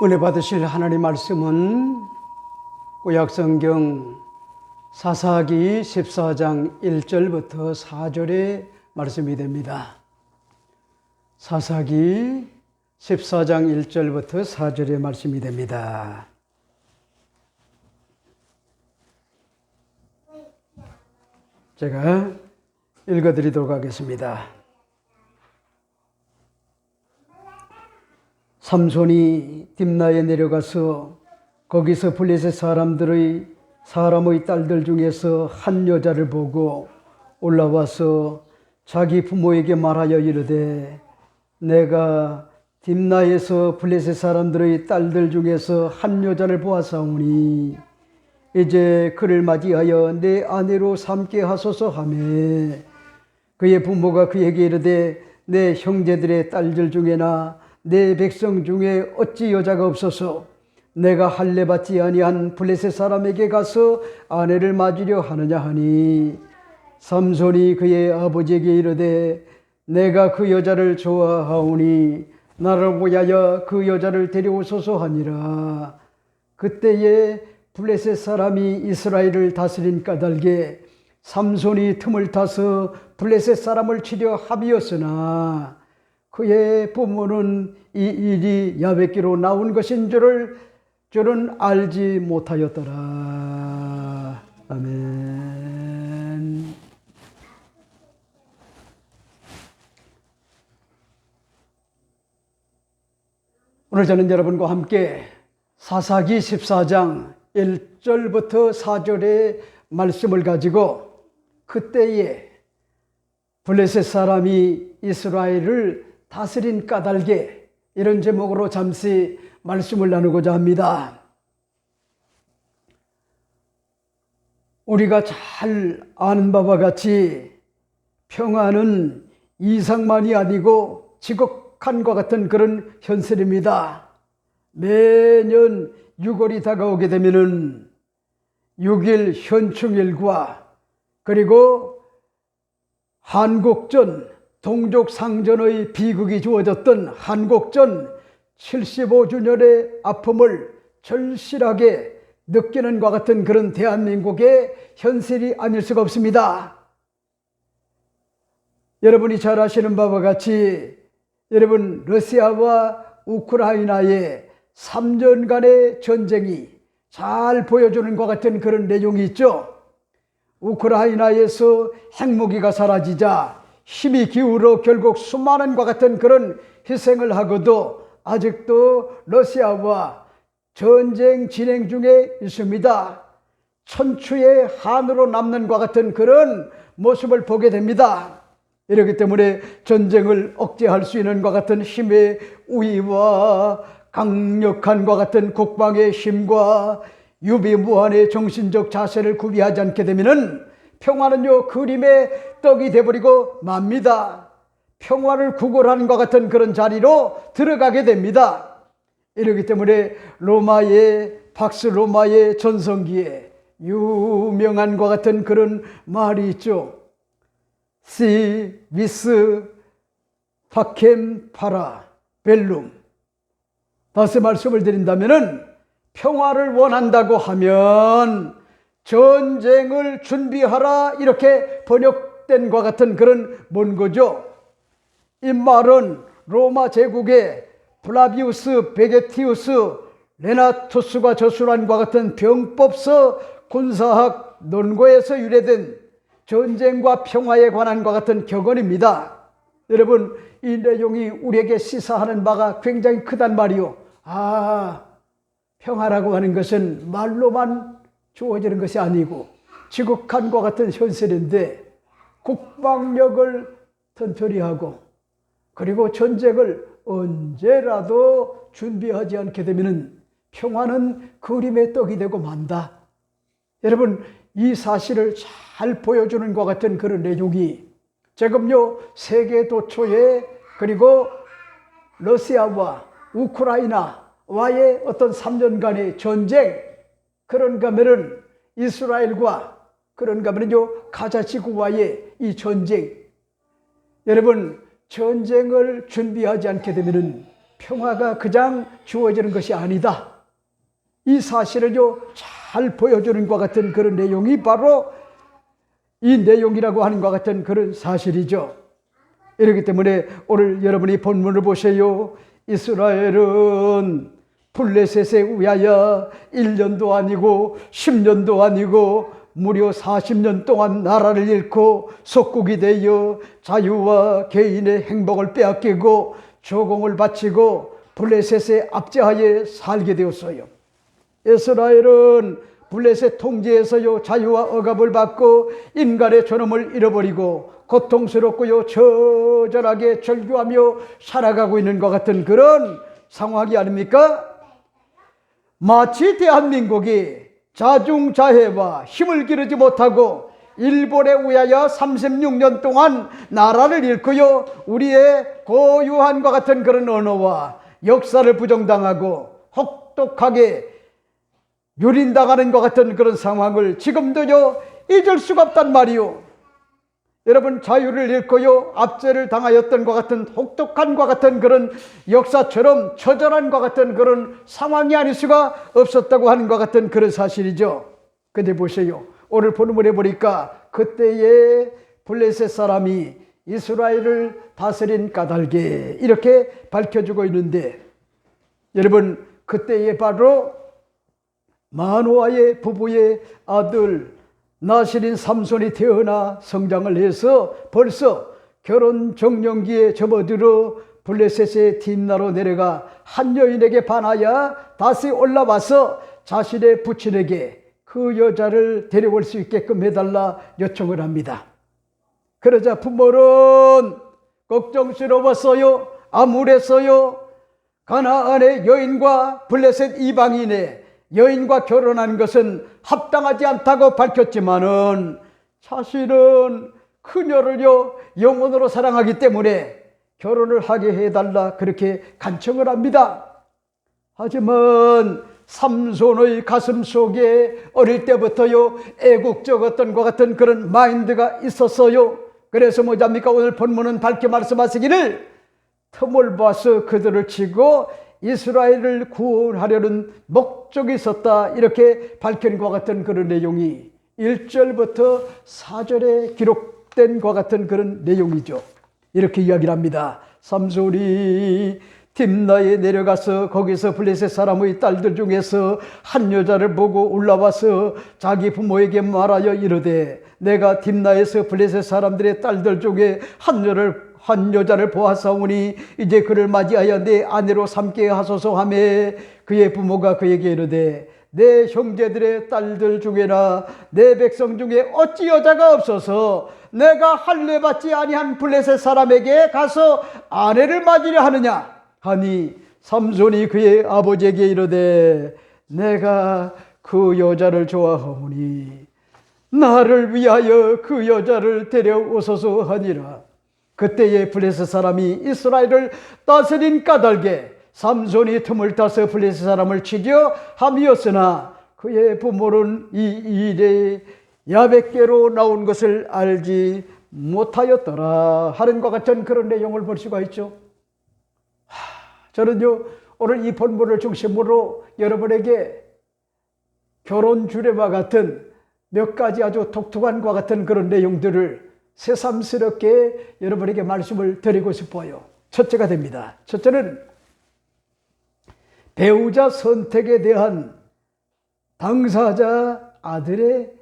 은혜 받으실 하나님 말씀은 구약성경 사사기 14장 1절부터 4절의 말씀이 됩니다. 사사기 14장 1절부터 4절의 말씀이 됩니다. 제가 읽어드리도록 하겠습니다. 삼손이 딥나에 내려가서 거기서 블레셋 사람의 딸들 중에서 한 여자를 보고 올라와서 자기 부모에게 말하여 이르되 내가 딥나에서 블레셋 사람들의 딸들 중에서 한 여자를 보았사오니 이제 그를 맞이하여 내 아내로 삼게 하소서 하며 그의 부모가 그에게 이르되 내 형제들의 딸들 중에나 내 백성 중에 어찌 여자가 없어서 내가 할례 받지 아니한 블레셋 사람에게 가서 아내를 맞으려 하느냐 하니 삼손이 그의 아버지에게 이르되 내가 그 여자를 좋아하오니 나를 위하여 그 여자를 데려오소서 하니라. 그때에 블레셋 사람이 이스라엘을 다스린 까닭에 삼손이 틈을 타서 블레셋 사람을 치려 합의었으나 그의 부모는 이 일이 야훼께로 나온 것인 줄은 알지 못하였더라. 아멘. 오늘 저는 여러분과 함께 사사기 14장 1절부터 4절의 말씀을 가지고 그때에 블레셋 사람이 이스라엘을 다스린 까닭에 이런 제목으로 잠시 말씀을 나누고자 합니다. 우리가 잘 아는 바와 같이 평화는 이상만이 아니고 지극한과 같은 그런 현실입니다. 매년 6월이 다가오게 되면은 6.1 현충일과 그리고 한국전 동족상전의 비극이 주어졌던 한국전 75주년의 아픔을 절실하게 느끼는 것 같은 그런 대한민국의 현실이 아닐 수가 없습니다. 여러분이 잘 아시는 바와 같이 여러분 러시아와 우크라이나의 3년간의 전쟁이 잘 보여주는 것 같은 그런 내용이 있죠. 우크라이나에서 핵무기가 사라지자 힘이 기울어 결국 수많은 것 같은 그런 희생을 하고도 아직도 러시아와 전쟁 진행 중에 있습니다. 천추의 한으로 남는 것 같은 그런 모습을 보게 됩니다. 이렇기 때문에 전쟁을 억제할 수 있는 것 같은 힘의 우위와 강력한 것 같은 국방의 힘과 유비무한의 정신적 자세를 구비하지 않게 되면은 평화는요 그림의 떡이 되어버리고 맙니다. 평화를 구걸하는 것 같은 그런 자리로 들어가게 됩니다. 이렇기 때문에 박스 로마의 전성기에 유명한 것 같은 그런 말이 있죠. 시 비스 파켐 파라 벨룸. 다시 말씀을 드린다면은 평화를 원한다고 하면 전쟁을 준비하라 이렇게 번역된 것 같은 그런 문구죠. 이 말은 로마 제국의 플라비우스 베게티우스 레나투스가 저술한 것 같은 병법서 군사학 논거에서 유래된 전쟁과 평화에 관한 것 같은 격언입니다. 여러분 이 내용이 우리에게 시사하는 바가 굉장히 크단 말이요. 평화라고 하는 것은 말로만 주어지는 것이 아니고 지극한과 같은 현실인데 국방력을 튼튼히 하고 그리고 전쟁을 언제라도 준비하지 않게 되면 평화는 그림의 떡이 되고 만다. 여러분 이 사실을 잘 보여주는 것 같은 그런 내용이 지금요 세계 도처에 그리고 러시아와 우크라이나와의 어떤 3년간의 전쟁 그런가 하면은 이스라엘과 그런가 하면요 가자지구와의 이 전쟁 여러분 전쟁을 준비하지 않게 되면은 평화가 그냥 주어지는 것이 아니다. 이 사실을요 잘 보여주는 것 같은 그런 내용이 바로 이 내용이라고 하는 것 같은 그런 사실이죠. 이렇기 때문에 오늘 여러분이 본문을 보세요. 이스라엘은 블레셋에 의하여 1년도 아니고 10년도 아니고 무려 40년 동안 나라를 잃고 속국이 되어 자유와 개인의 행복을 빼앗기고 조공을 바치고 블레셋의 압제하에 살게 되었어요. 이스라엘은 블레셋 통제에서요 자유와 억압을 받고 인간의 존엄을 잃어버리고 고통스럽고요 처절하게 절규하며 살아가고 있는 것 같은 그런 상황이 아닙니까? 마치 대한민국이 자중자애와 힘을 기르지 못하고 일본에 의하여 36년 동안 나라를 잃고요 우리의 고유한과 같은 그런 언어와 역사를 부정당하고 혹독하게 유린당하는 것 같은 그런 상황을 지금도요 잊을 수가 없단 말이요. 여러분 자유를 잃고요 압제를 당하였던 것 같은 혹독한 것 같은 그런 역사처럼 처절한 것 같은 그런 상황이 아닐 수가 없었다고 하는 것 같은 그런 사실이죠. 근데 보세요, 오늘 본문에 보니까 그때의 블레셋 사람이 이스라엘을 다스린 까닭에 이렇게 밝혀주고 있는데, 여러분 그때에 바로 마노아의 부부의 아들 나실인 삼손이 태어나 성장을 해서 벌써 결혼 정년기에 접어들어 블레셋의 딥나로 내려가 한 여인에게 반하여 다시 올라와서 자신의 부친에게 그 여자를 데려올 수 있게끔 해달라 요청을 합니다. 그러자 부모는 걱정스러웠어요. 암울했어요. 가나안의 여인과 블레셋 이방인의 여인과 결혼한 것은 합당하지 않다고 밝혔지만은 사실은 그녀를요 영혼으로 사랑하기 때문에 결혼을 하게 해달라 그렇게 간청을 합니다. 하지만 삼손의 가슴 속에 어릴 때부터요 애국적이었던 것 같은 그런 마인드가 있었어요. 그래서 뭐랍니까? 오늘 본문은 밝게 말씀하시기를 틈을 봐서 그들을 치고 이스라엘을 구원하려는 목적이 있었다 이렇게 밝힌 것 같은 그런 내용이 1절부터 4절에 기록된 것 같은 그런 내용이죠. 이렇게 이야기를 합니다. 삼손이 딥나에 내려가서 거기서 블레셋 사람의 딸들 중에서 한 여자를 보고 올라와서 자기 부모에게 말하여 이르되 내가 딥나에서 블레셋 사람들의 딸들 중에 한 여자를 보았사오니 이제 그를 맞이하여 내 아내로 삼게 하소서 하며 그의 부모가 그에게 이르되 내 형제들의 딸들 중에나 내 백성 중에 어찌 여자가 없어서 내가 할례 받지 아니한 블레셋 사람에게 가서 아내를 맞으려 하느냐 하니 삼손이 그의 아버지에게 이르되 내가 그 여자를 좋아하오니 나를 위하여 그 여자를 데려오소서 하니라. 그때에 블레셋 사람이 이스라엘을 다스린 까닭에 삼손이 틈을 타서 블레셋 사람을 치려 함이었으나 그의 부모는 이 일에 야벳께로 나온 것을 알지 못하였더라 하는 것 같은 그런 내용을 볼 수가 있죠. 저는요 오늘 이 본문을 중심으로 여러분에게 결혼 주례와 같은 몇 가지 아주 독특한 것 같은 그런 내용들을 새삼스럽게 여러분에게 말씀을 드리고 싶어요. 첫째가 됩니다. 첫째는 배우자 선택에 대한 당사자 아들의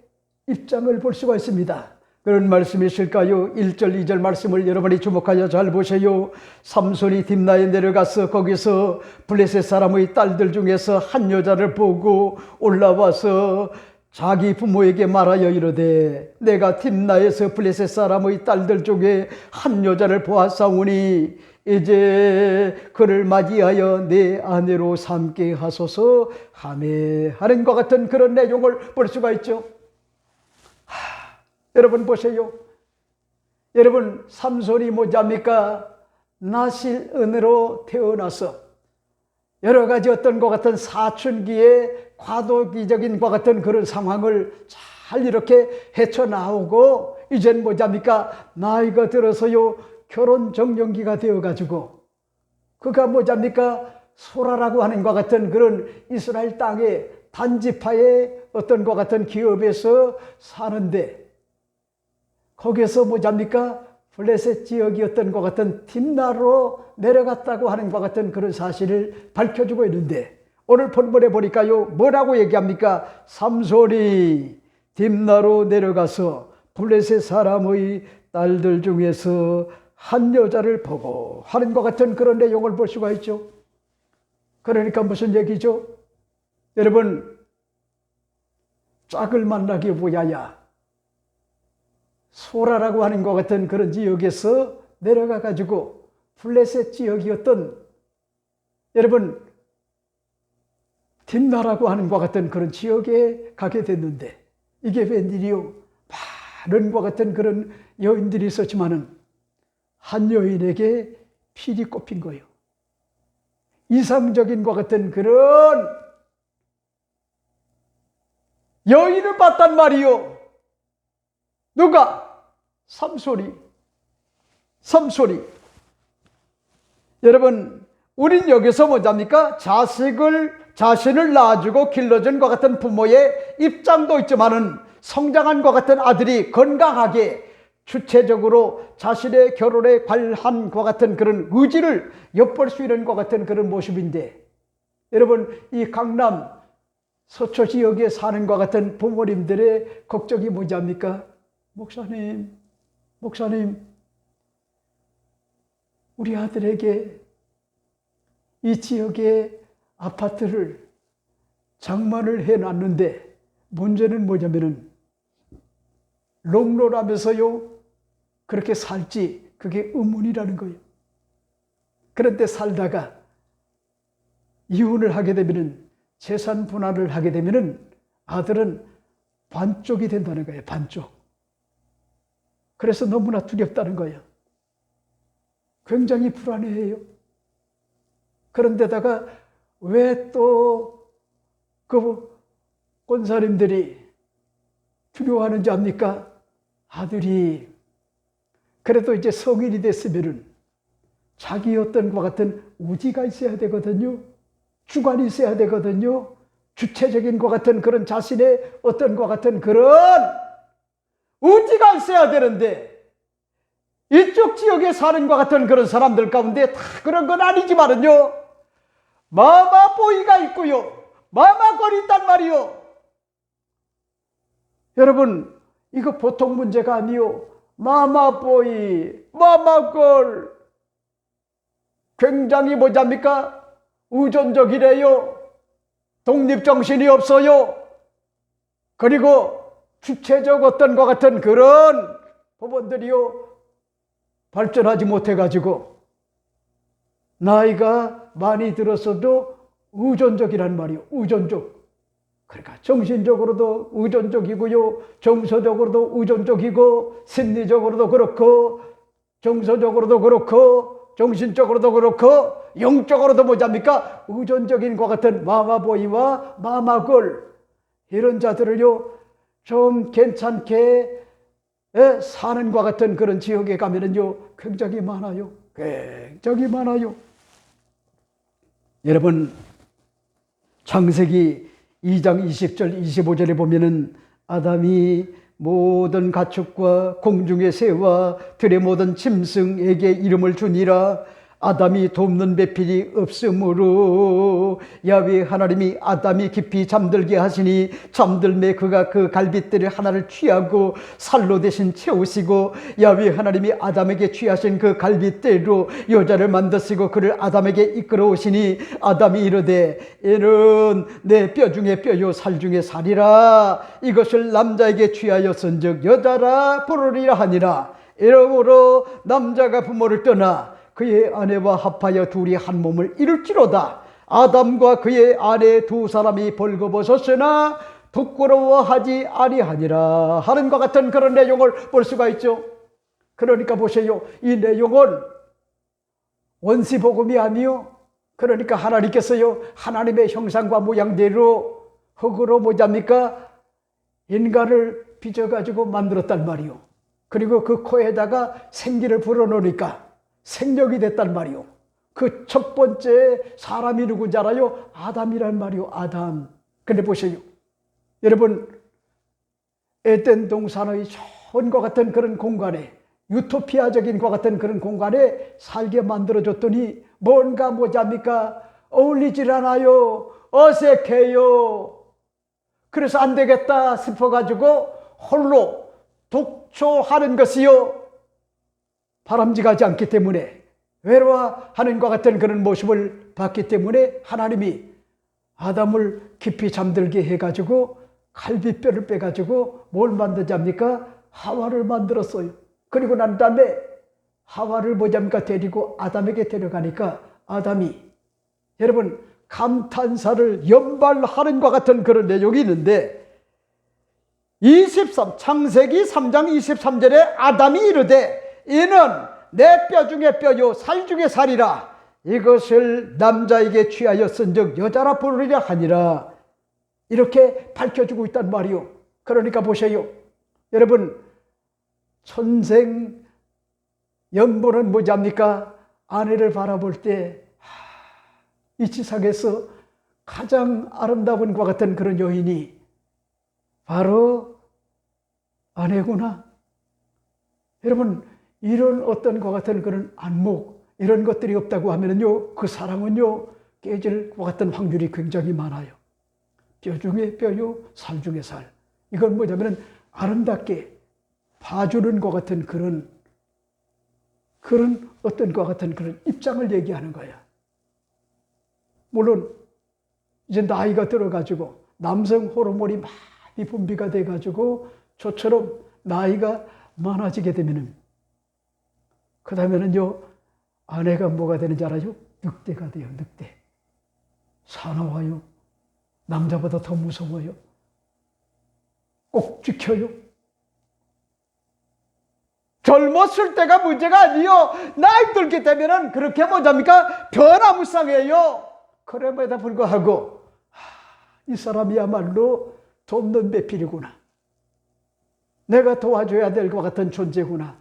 입장을 볼 수가 있습니다. 그런 말씀이실까요? 1절 2절 말씀을 여러분이 주목하여 잘 보세요. 삼손이 딥나에 내려가서 거기서 블레셋 사람의 딸들 중에서 한 여자를 보고 올라와서 자기 부모에게 말하여 이르되 내가 딥나에서 블레셋 사람의 딸들 중에 한 여자를 보았사오니 이제 그를 맞이하여 내 아내로 삼게 하소서 하매 하는 것 같은 그런 내용을 볼 수가 있죠. 여러분 보세요. 여러분 삼손이 뭐합니까? 나실은으로 태어나서 여러 가지 어떤 것 같은 사춘기에 과도기적인 것 같은 그런 상황을 잘 이렇게 헤쳐나오고 이젠 뭐합니까? 나이가 들어서요 결혼 정년기가 되어가지고 그가 뭐잡니까? 소라라고 하는 것 같은 그런 이스라엘 땅의 단지파의 어떤 것 같은 기업에서 사는데, 거기에서 뭐잡니까? 블레셋 지역이었던 것 같은 딥나로 내려갔다고 하는 것 같은 그런 사실을 밝혀주고 있는데, 오늘 본문에 보니까요, 뭐라고 얘기합니까? 삼손이 딥나로 내려가서 블레셋 사람의 딸들 중에서 한 여자를 보고 하는 것 같은 그런 내용을 볼 수가 있죠. 그러니까 무슨 얘기죠? 여러분, 짝을 만나기 위하여 소라라고 하는 것 같은 그런 지역에서 내려가 가지고 블레셋 지역이었던, 여러분, 딥나라고 하는 것 같은 그런 지역에 가게 됐는데, 이게 웬일이요? 많은 것 같은 그런 여인들이 있었지만은 한 여인에게 필이 꼽힌 거예요. 이상적인 것 같은 그런 여인을 봤단 말이요. 누가? 삼손이. 여러분, 우린 여기서 뭐잡니까? 자신을 낳아주고 길러준 것 같은 부모의 입장도 있지만은, 성장한 것 같은 아들이 건강하게 주체적으로 자신의 결혼에 관한 것 같은 그런 의지를 엿볼 수 있는 것 같은 그런 모습인데, 여러분, 이 강남 서초 지역에 사는 것 같은 부모님들의 걱정이 뭐지합니까? 목사님, 우리 아들에게 이 지역의 아파트를 장만을 해놨는데, 문제는 뭐냐면은 롱로라면서요, 그렇게 살지, 그게 의문이라는 거예요. 그런데 살다가 이혼을 하게 되면은, 재산 분할을 하게 되면은 아들은 반쪽이 된다는 거예요. 반쪽. 그래서 너무나 두렵다는 거예요. 굉장히 불안해해요. 그런데다가 왜 또 그 권사님들이 두려워하는지 압니까? 아들이 그래도 이제 성인이 됐으면은 자기 어떤 것 같은 의지가 있어야 되거든요. 주관이 있어야 되거든요. 주체적인 것 같은 그런 자신의 어떤 것 같은 그런 의지가 있어야 되는데, 이쪽 지역에 사는 것 같은 그런 사람들 가운데 다 그런 건 아니지만은요, 마마보이가 있고요, 마마걸이 있단 말이요. 여러분, 이거 보통 문제가 아니요. 마마보이, 마마걸, 굉장히 뭐잡니까? 의존적이래요. 독립정신이 없어요. 그리고 주체적 어떤 것 같은 그런 부분들이요, 발전하지 못해가지고 나이가 많이 들었어도 의존적이란 말이요. 의존적. 그러니까 정신적으로도 의존적이고요, 정서적으로도 의존적이고, 심리적으로도 그렇고, 정서적으로도 그렇고, 정신적으로도 그렇고, 영적으로도 뭐잡니까? 의존적인 것 같은 마마보이와 마마걸, 이런 자들을요, 좀 괜찮게 사는 것 같은 그런 지역에 가면은요, 굉장히 많아요. 굉장히 많아요. 여러분, 창세기 2장 20절 25절에 보면은 아담이 모든 가축과 공중의 새와 들의 모든 짐승에게 이름을 주니라. 아담이 돕는 배필이 없으므로 야훼 하나님이 아담이 깊이 잠들게 하시니 잠들매 그가 그 갈빗대를 하나를 취하고 살로 대신 채우시고, 야훼 하나님이 아담에게 취하신 그 갈빗대로 여자를 만드시고 그를 아담에게 이끌어 오시니, 아담이 이르되 이는 내 뼈 중에 뼈요 살 중에 살이라. 이것을 남자에게 취하였은즉 여자라 부르리라 하니라. 이러므로 남자가 부모를 떠나 그의 아내와 합하여 둘이 한 몸을 이룰지로다. 아담과 그의 아내 두 사람이 벌거벗었으나 부끄러워하지 아니하니라 하는 것 같은 그런 내용을 볼 수가 있죠. 그러니까 보세요, 이 내용은 원시복음이 아니요, 그러니까 하나님께서요, 하나님의 형상과 모양대로 흙으로 뭐잡니까? 인간을 빚어가지고 만들었단 말이요. 그리고 그 코에다가 생기를 불어넣으니까 생력이 됐단 말이요. 그 첫 번째 사람이 누군지 알아요? 아담이란 말이요. 아담. 근데 보세요. 여러분, 에덴 동산의 좋은 것 같은 그런 공간에, 유토피아적인 것 같은 그런 공간에 살게 만들어줬더니 뭔가 뭐잡니까? 어울리질 않아요. 어색해요. 그래서 안 되겠다 싶어가지고 홀로 독초하는 것이요. 바람직하지 않기 때문에, 외로워하는 것 같은 그런 모습을 봤기 때문에 하나님이 아담을 깊이 잠들게 해가지고 갈비뼈를 빼가지고 뭘 만들자입니까? 하와를 만들었어요. 그리고 난 다음에 하와를 뭐잡니까? 데리고 아담에게 데려가니까 아담이, 여러분, 감탄사를 연발하는 것 같은 그런 내용이 있는데, 창세기 3장 23절에 아담이 이르되 이는 내 뼈 중에 뼈요 살 중에 살이라. 이것을 남자에게 취하였은즉 여자라 부르리라 하니라. 이렇게 밝혀주고 있단 말이요. 그러니까 보세요. 여러분, 천생 연보는 뭐잡니까? 아내를 바라볼 때 이 지상에서 가장 아름다운 것 같은 그런 여인이 바로 아내구나. 여러분, 이런 어떤 것 같은 그런 안목, 이런 것들이 없다고 하면요, 그 사랑은요, 깨질 것 같은 확률이 굉장히 많아요. 뼈 중에 뼈요, 살 중에 살. 이건 뭐냐면 아름답게 봐주는 것 같은 그런 어떤 것 같은 그런 입장을 얘기하는 거야. 물론 이제 나이가 들어가지고 남성 호르몬이 많이 분비가 돼가지고 저처럼 나이가 많아지게 되면은, 그 다음에는요, 아내가 뭐가 되는지 알아요? 늑대가 돼요. 늑대. 사나워요. 남자보다 더 무서워요. 꼭 지켜요. 젊었을 때가 문제가 아니요. 나이 들게 되면은 그렇게 뭐잡니까? 변화무쌍해요. 그럼에도 불구하고 이 사람이야말로 돕는 배필이구나. 내가 도와줘야 될 것 같은 존재구나.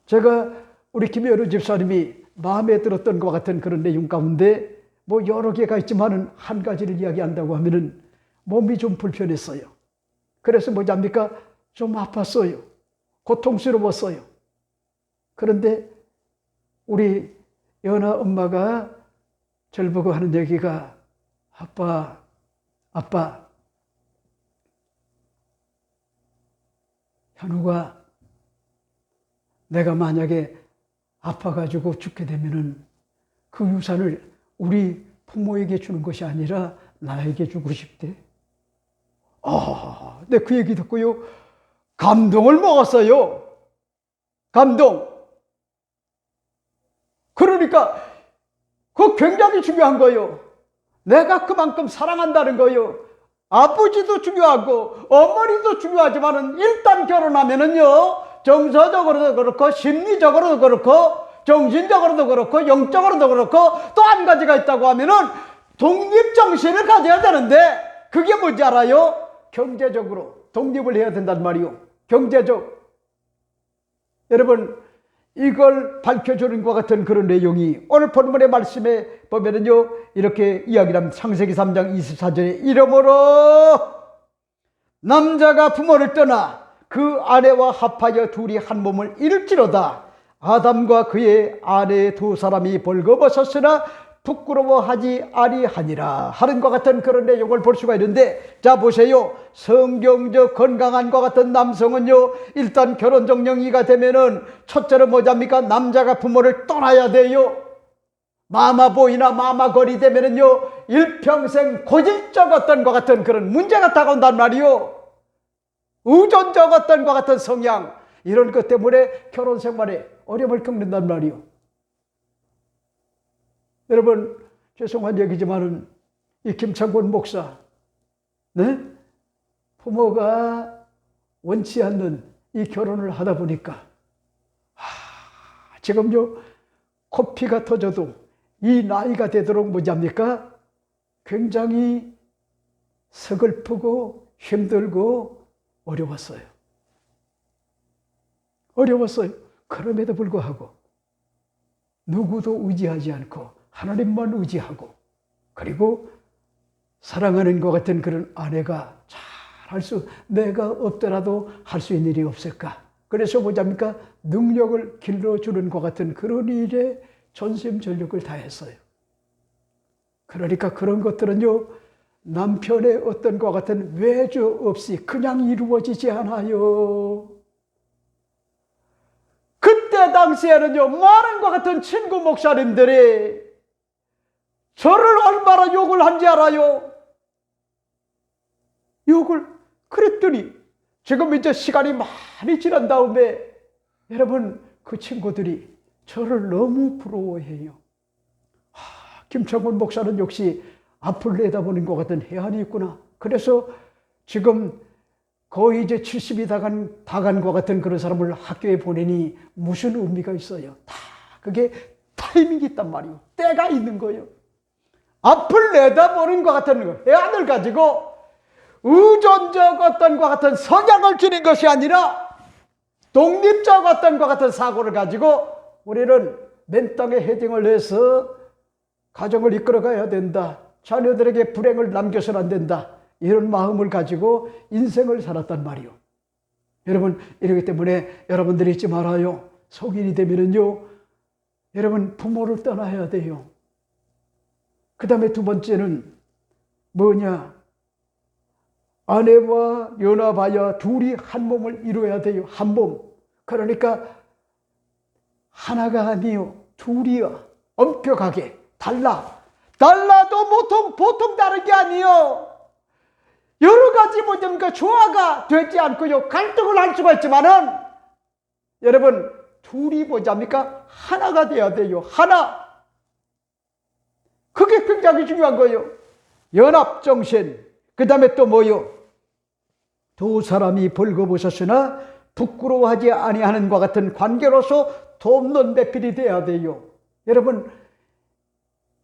제가 우리 김여루 집사님이 마음에 들었던 것 같은 그런 내용 가운데 뭐 여러 개가 있지만은 한 가지를 이야기한다고 하면은 몸이 좀 불편했어요. 그래서 뭐잡니까? 좀 아팠어요. 고통스러웠어요. 그런데 우리 연아 엄마가 저를 보고 하는 얘기가, 아빠, 현우가 내가 만약에 아파가지고 죽게 되면은 그 유산을 우리 부모에게 주는 것이 아니라 나에게 주고 싶대. 내 그 얘기 듣고요, 감동을 먹었어요. 감동. 그러니까 그거 굉장히 중요한 거예요. 내가 그만큼 사랑한다는 거예요. 아버지도 중요하고 어머니도 중요하지만은 일단 결혼하면은요, 정서적으로도 그렇고 심리적으로도 그렇고 정신적으로도 그렇고 영적으로도 그렇고 또 한 가지가 있다고 하면은 독립정신을 가져야 되는데, 그게 뭔지 알아요? 경제적으로 독립을 해야 된단 말이요. 경제적. 여러분, 이걸 밝혀주는 것 같은 그런 내용이 오늘 본문의 말씀에 보면은요, 이렇게 이야기를 합니다. 창세기 3장 24절에 이러므로 남자가 부모를 떠나 그 아내와 합하여 둘이 한 몸을 이룰지로다. 아담과 그의 아내 두 사람이 벌거벗었으나 부끄러워하지 아니하니라 하는 것 같은 그런 내용을 볼 수가 있는데, 자 보세요. 성경적 건강한 것 같은 남성은요, 일단 결혼 정령이가 되면은 첫째로 뭐잡니까? 남자가 부모를 떠나야 돼요. 마마보이나 마마거리 되면은요, 일평생 고질적 어떤 것 같은 그런 문제가 다가온단 말이요. 의존적 어떤 것 같은 성향, 이런 것 때문에 결혼 생활에 어려움을 겪는단 말이요. 여러분, 죄송한 얘기지만은 이 김창곤 목사, 네? 부모가 원치 않는 이 결혼을 하다 보니까 지금요, 코피가 터져도 이 나이가 되도록 뭐잡니까? 굉장히 서글프고 힘들고 어려웠어요. 어려웠어요. 그럼에도 불구하고 누구도 의지하지 않고 하나님만 의지하고 그리고 사랑하는 것 같은 그런 아내가 내가 없더라도 할 수 있는 일이 없을까? 그래서 뭐잡니까? 능력을 길러주는 것 같은 그런 일에 전심전력을 다했어요. 그러니까 그런 것들은요, 남편의 어떤 것 같은 외주 없이 그냥 이루어지지 않아요. 그때 당시에는요, 많은 것 같은 친구 목사님들이 저를 얼마나 욕을 한지 알아요? 욕을 그랬더니 지금 이제 시간이 많이 지난 다음에 여러분 그 친구들이 저를 너무 부러워해요. 김창훈 목사는 역시 앞을 내다보는 것 같은 해안이 있구나. 그래서 지금 거의 이제 70이 다간 것 같은 그런 사람을 학교에 보내니 무슨 의미가 있어요? 다 그게 타이밍이 있단 말이에요. 때가 있는 거예요. 앞을 내다보는 것 같은 해안을 가지고 의존적 어떤 것 같은 성향을 지닌 것이 아니라 독립적 어떤 것 같은 사고를 가지고 우리는 맨 땅에 헤딩을 해서 가정을 이끌어가야 된다. 자녀들에게 불행을 남겨서는 안 된다. 이런 마음을 가지고 인생을 살았단 말이요. 여러분, 이러기 때문에 여러분들이 잊지 말아요. 성인이 되면은요, 여러분 부모를 떠나야 돼요. 그 다음에 두 번째는 뭐냐? 아내와 연합하여 둘이 한 몸을 이루어야 돼요. 한 몸. 그러니까 하나가 아니요. 둘이요. 엄격하게. 달라도 보통 다른 게 아니요. 여러 가지 뭐냐면 조화가 되지 않고요. 갈등을 할 수가 있지만은 여러분 둘이 뭐잡니까? 하나가 돼야 돼요. 하나. 그게 굉장히 중요한 거예요. 연합정신. 그 다음에 또 뭐요? 두 사람이 벌거벗었으나 부끄러워하지 아니하는 것 같은 관계로서 돕는 배필이 돼야 돼요. 여러분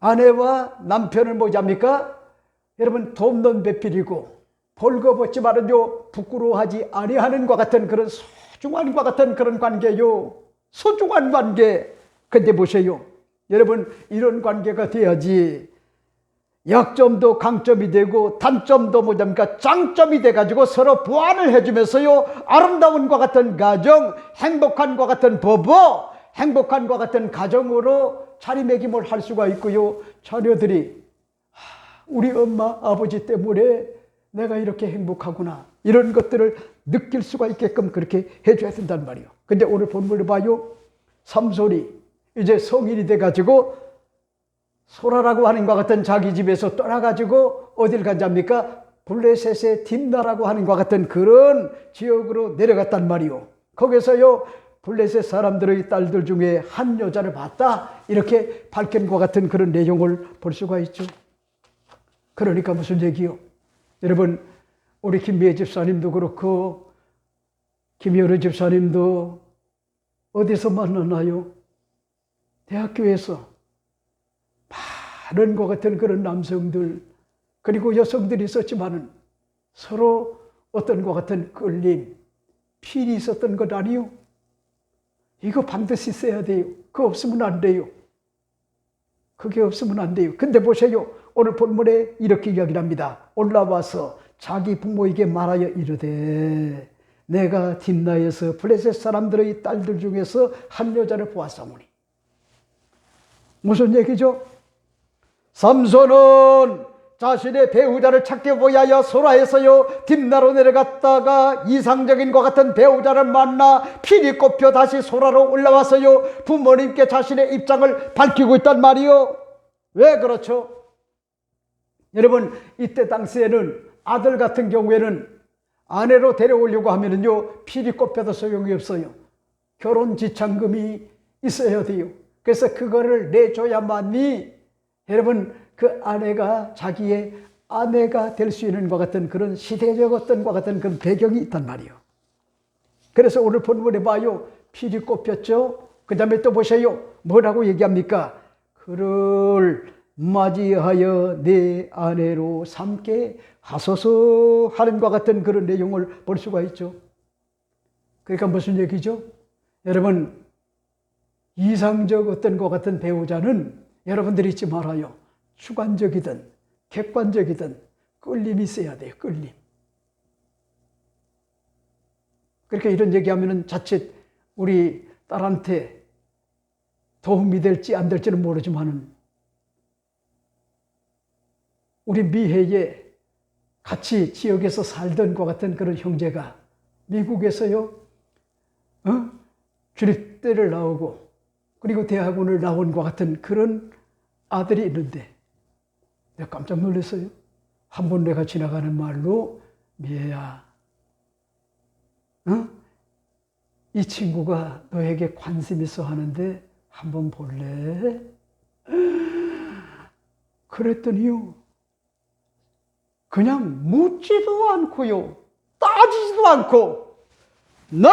아내와 남편을 뭐잡니까? 여러분 돕는 배필이고 벌거벗지만은요 부끄러워하지 아니하는 것 같은 그런 소중한 것 같은 그런 관계요. 소중한 관계. 근데 보세요. 여러분 이런 관계가 돼야지 약점도 강점이 되고 단점도 뭐냐니까 장점이 돼가지고 서로 보완을 해주면서요 아름다운 것 같은 가정, 행복한 것 같은 부부, 행복한 것 같은 가정으로 자리매김을 할 수가 있고요. 자녀들이 우리 엄마 아버지 때문에 내가 이렇게 행복하구나 이런 것들을 느낄 수가 있게끔 그렇게 해줘야 된단 말이에요. 근데 오늘 본문을 봐요. 삼손이 이제 성인이 돼가지고 소라라고 하는 것 같은 자기 집에서 떠나가지고 어딜 간답니까? 블레셋의 딥나라고 하는 것 같은 그런 지역으로 내려갔단 말이요. 거기서요 블레셋 사람들의 딸들 중에 한 여자를 봤다 이렇게 밝힌 것 같은 그런 내용을 볼 수가 있죠. 그러니까 무슨 얘기요? 여러분 우리 김미애 집사님도 그렇고 김여루 집사님도 어디서 만나나요? 대학교에서 많은 것 같은 그런 남성들 그리고 여성들이 있었지만은 서로 어떤 것 같은 끌림, 필이 있었던 것 아니요? 이거 반드시 있어야 돼요. 그거 없으면 안 돼요. 그게 없으면 안 돼요. 근데 보세요. 오늘 본문에 이렇게 이야기를 합니다. 올라와서 자기 부모에게 말하여 이르되 내가 딥나에서 블레셋 사람들의 딸들 중에서 한 여자를 보았사오니. 무슨 얘기죠? 삼손은 자신의 배우자를 찾기 위하여 소라에서요 딥나로 내려갔다가 이상적인 것 같은 배우자를 만나 필이 꼽혀 다시 소라로 올라와서요 부모님께 자신의 입장을 밝히고 있단 말이요. 왜 그렇죠? 여러분 이때 당시에는 아들 같은 경우에는 아내로 데려오려고 하면은요 필이 꼽혀도 소용이 없어요. 결혼 지참금이 있어야 돼요. 그래서 그거를 내줘야만이 여러분 그 아내가 자기의 아내가 될 수 있는 것 같은 그런 시대적 어떤 것 같은 그런 배경이 있단 말이에요. 그래서 오늘 본문에 봐요. 필이 꼽혔죠. 그 다음에 또 보세요. 뭐라고 얘기합니까? 그를 맞이하여 내 아내로 삼게 하소서 하는 것 같은 그런 내용을 볼 수가 있죠. 그러니까 무슨 얘기죠? 여러분 이상적 어떤 것 같은 배우자는 여러분들이 잊지 말아요. 주관적이든 객관적이든 끌림이 있어야 돼요. 끌림. 그러니까 이런 얘기하면은 자칫 우리 딸한테 도움이 될지 안 될지는 모르지만은 우리 미해에 같이 지역에서 살던 것 같은 그런 형제가 미국에서요, 주립대를 나오고 그리고 대학원을 나온 것 같은 그런 아들이 있는데 내가 깜짝 놀랐어요. 한 번 내가 지나가는 말로 미애야, 이 친구가 너에게 관심 있어 하는데 한번 볼래? 그랬더니요, 그냥 묻지도 않고요, 따지지도 않고, No!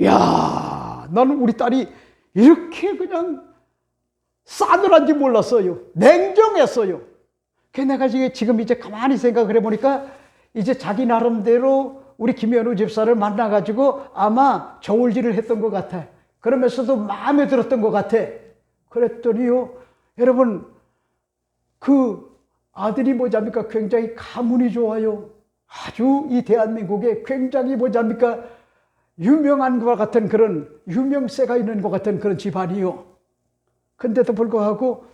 야, 나는 우리 딸이 이렇게 그냥 싸늘한지 몰랐어요. 냉정했어요. 그래서 내가 지금 이제 가만히 생각을 해보니까 이제 자기 나름대로 우리 김현우 집사를 만나가지고 아마 저울질을 했던 것 같아. 그러면서도 마음에 들었던 것 같아. 그랬더니요, 여러분, 그 아들이 뭐잡니까? 굉장히 가문이 좋아요. 아주 이 대한민국에 굉장히 뭐잡니까? 유명한 것 같은 그런 유명세가 있는 것 같은 그런 집안이요. 근데도 불구하고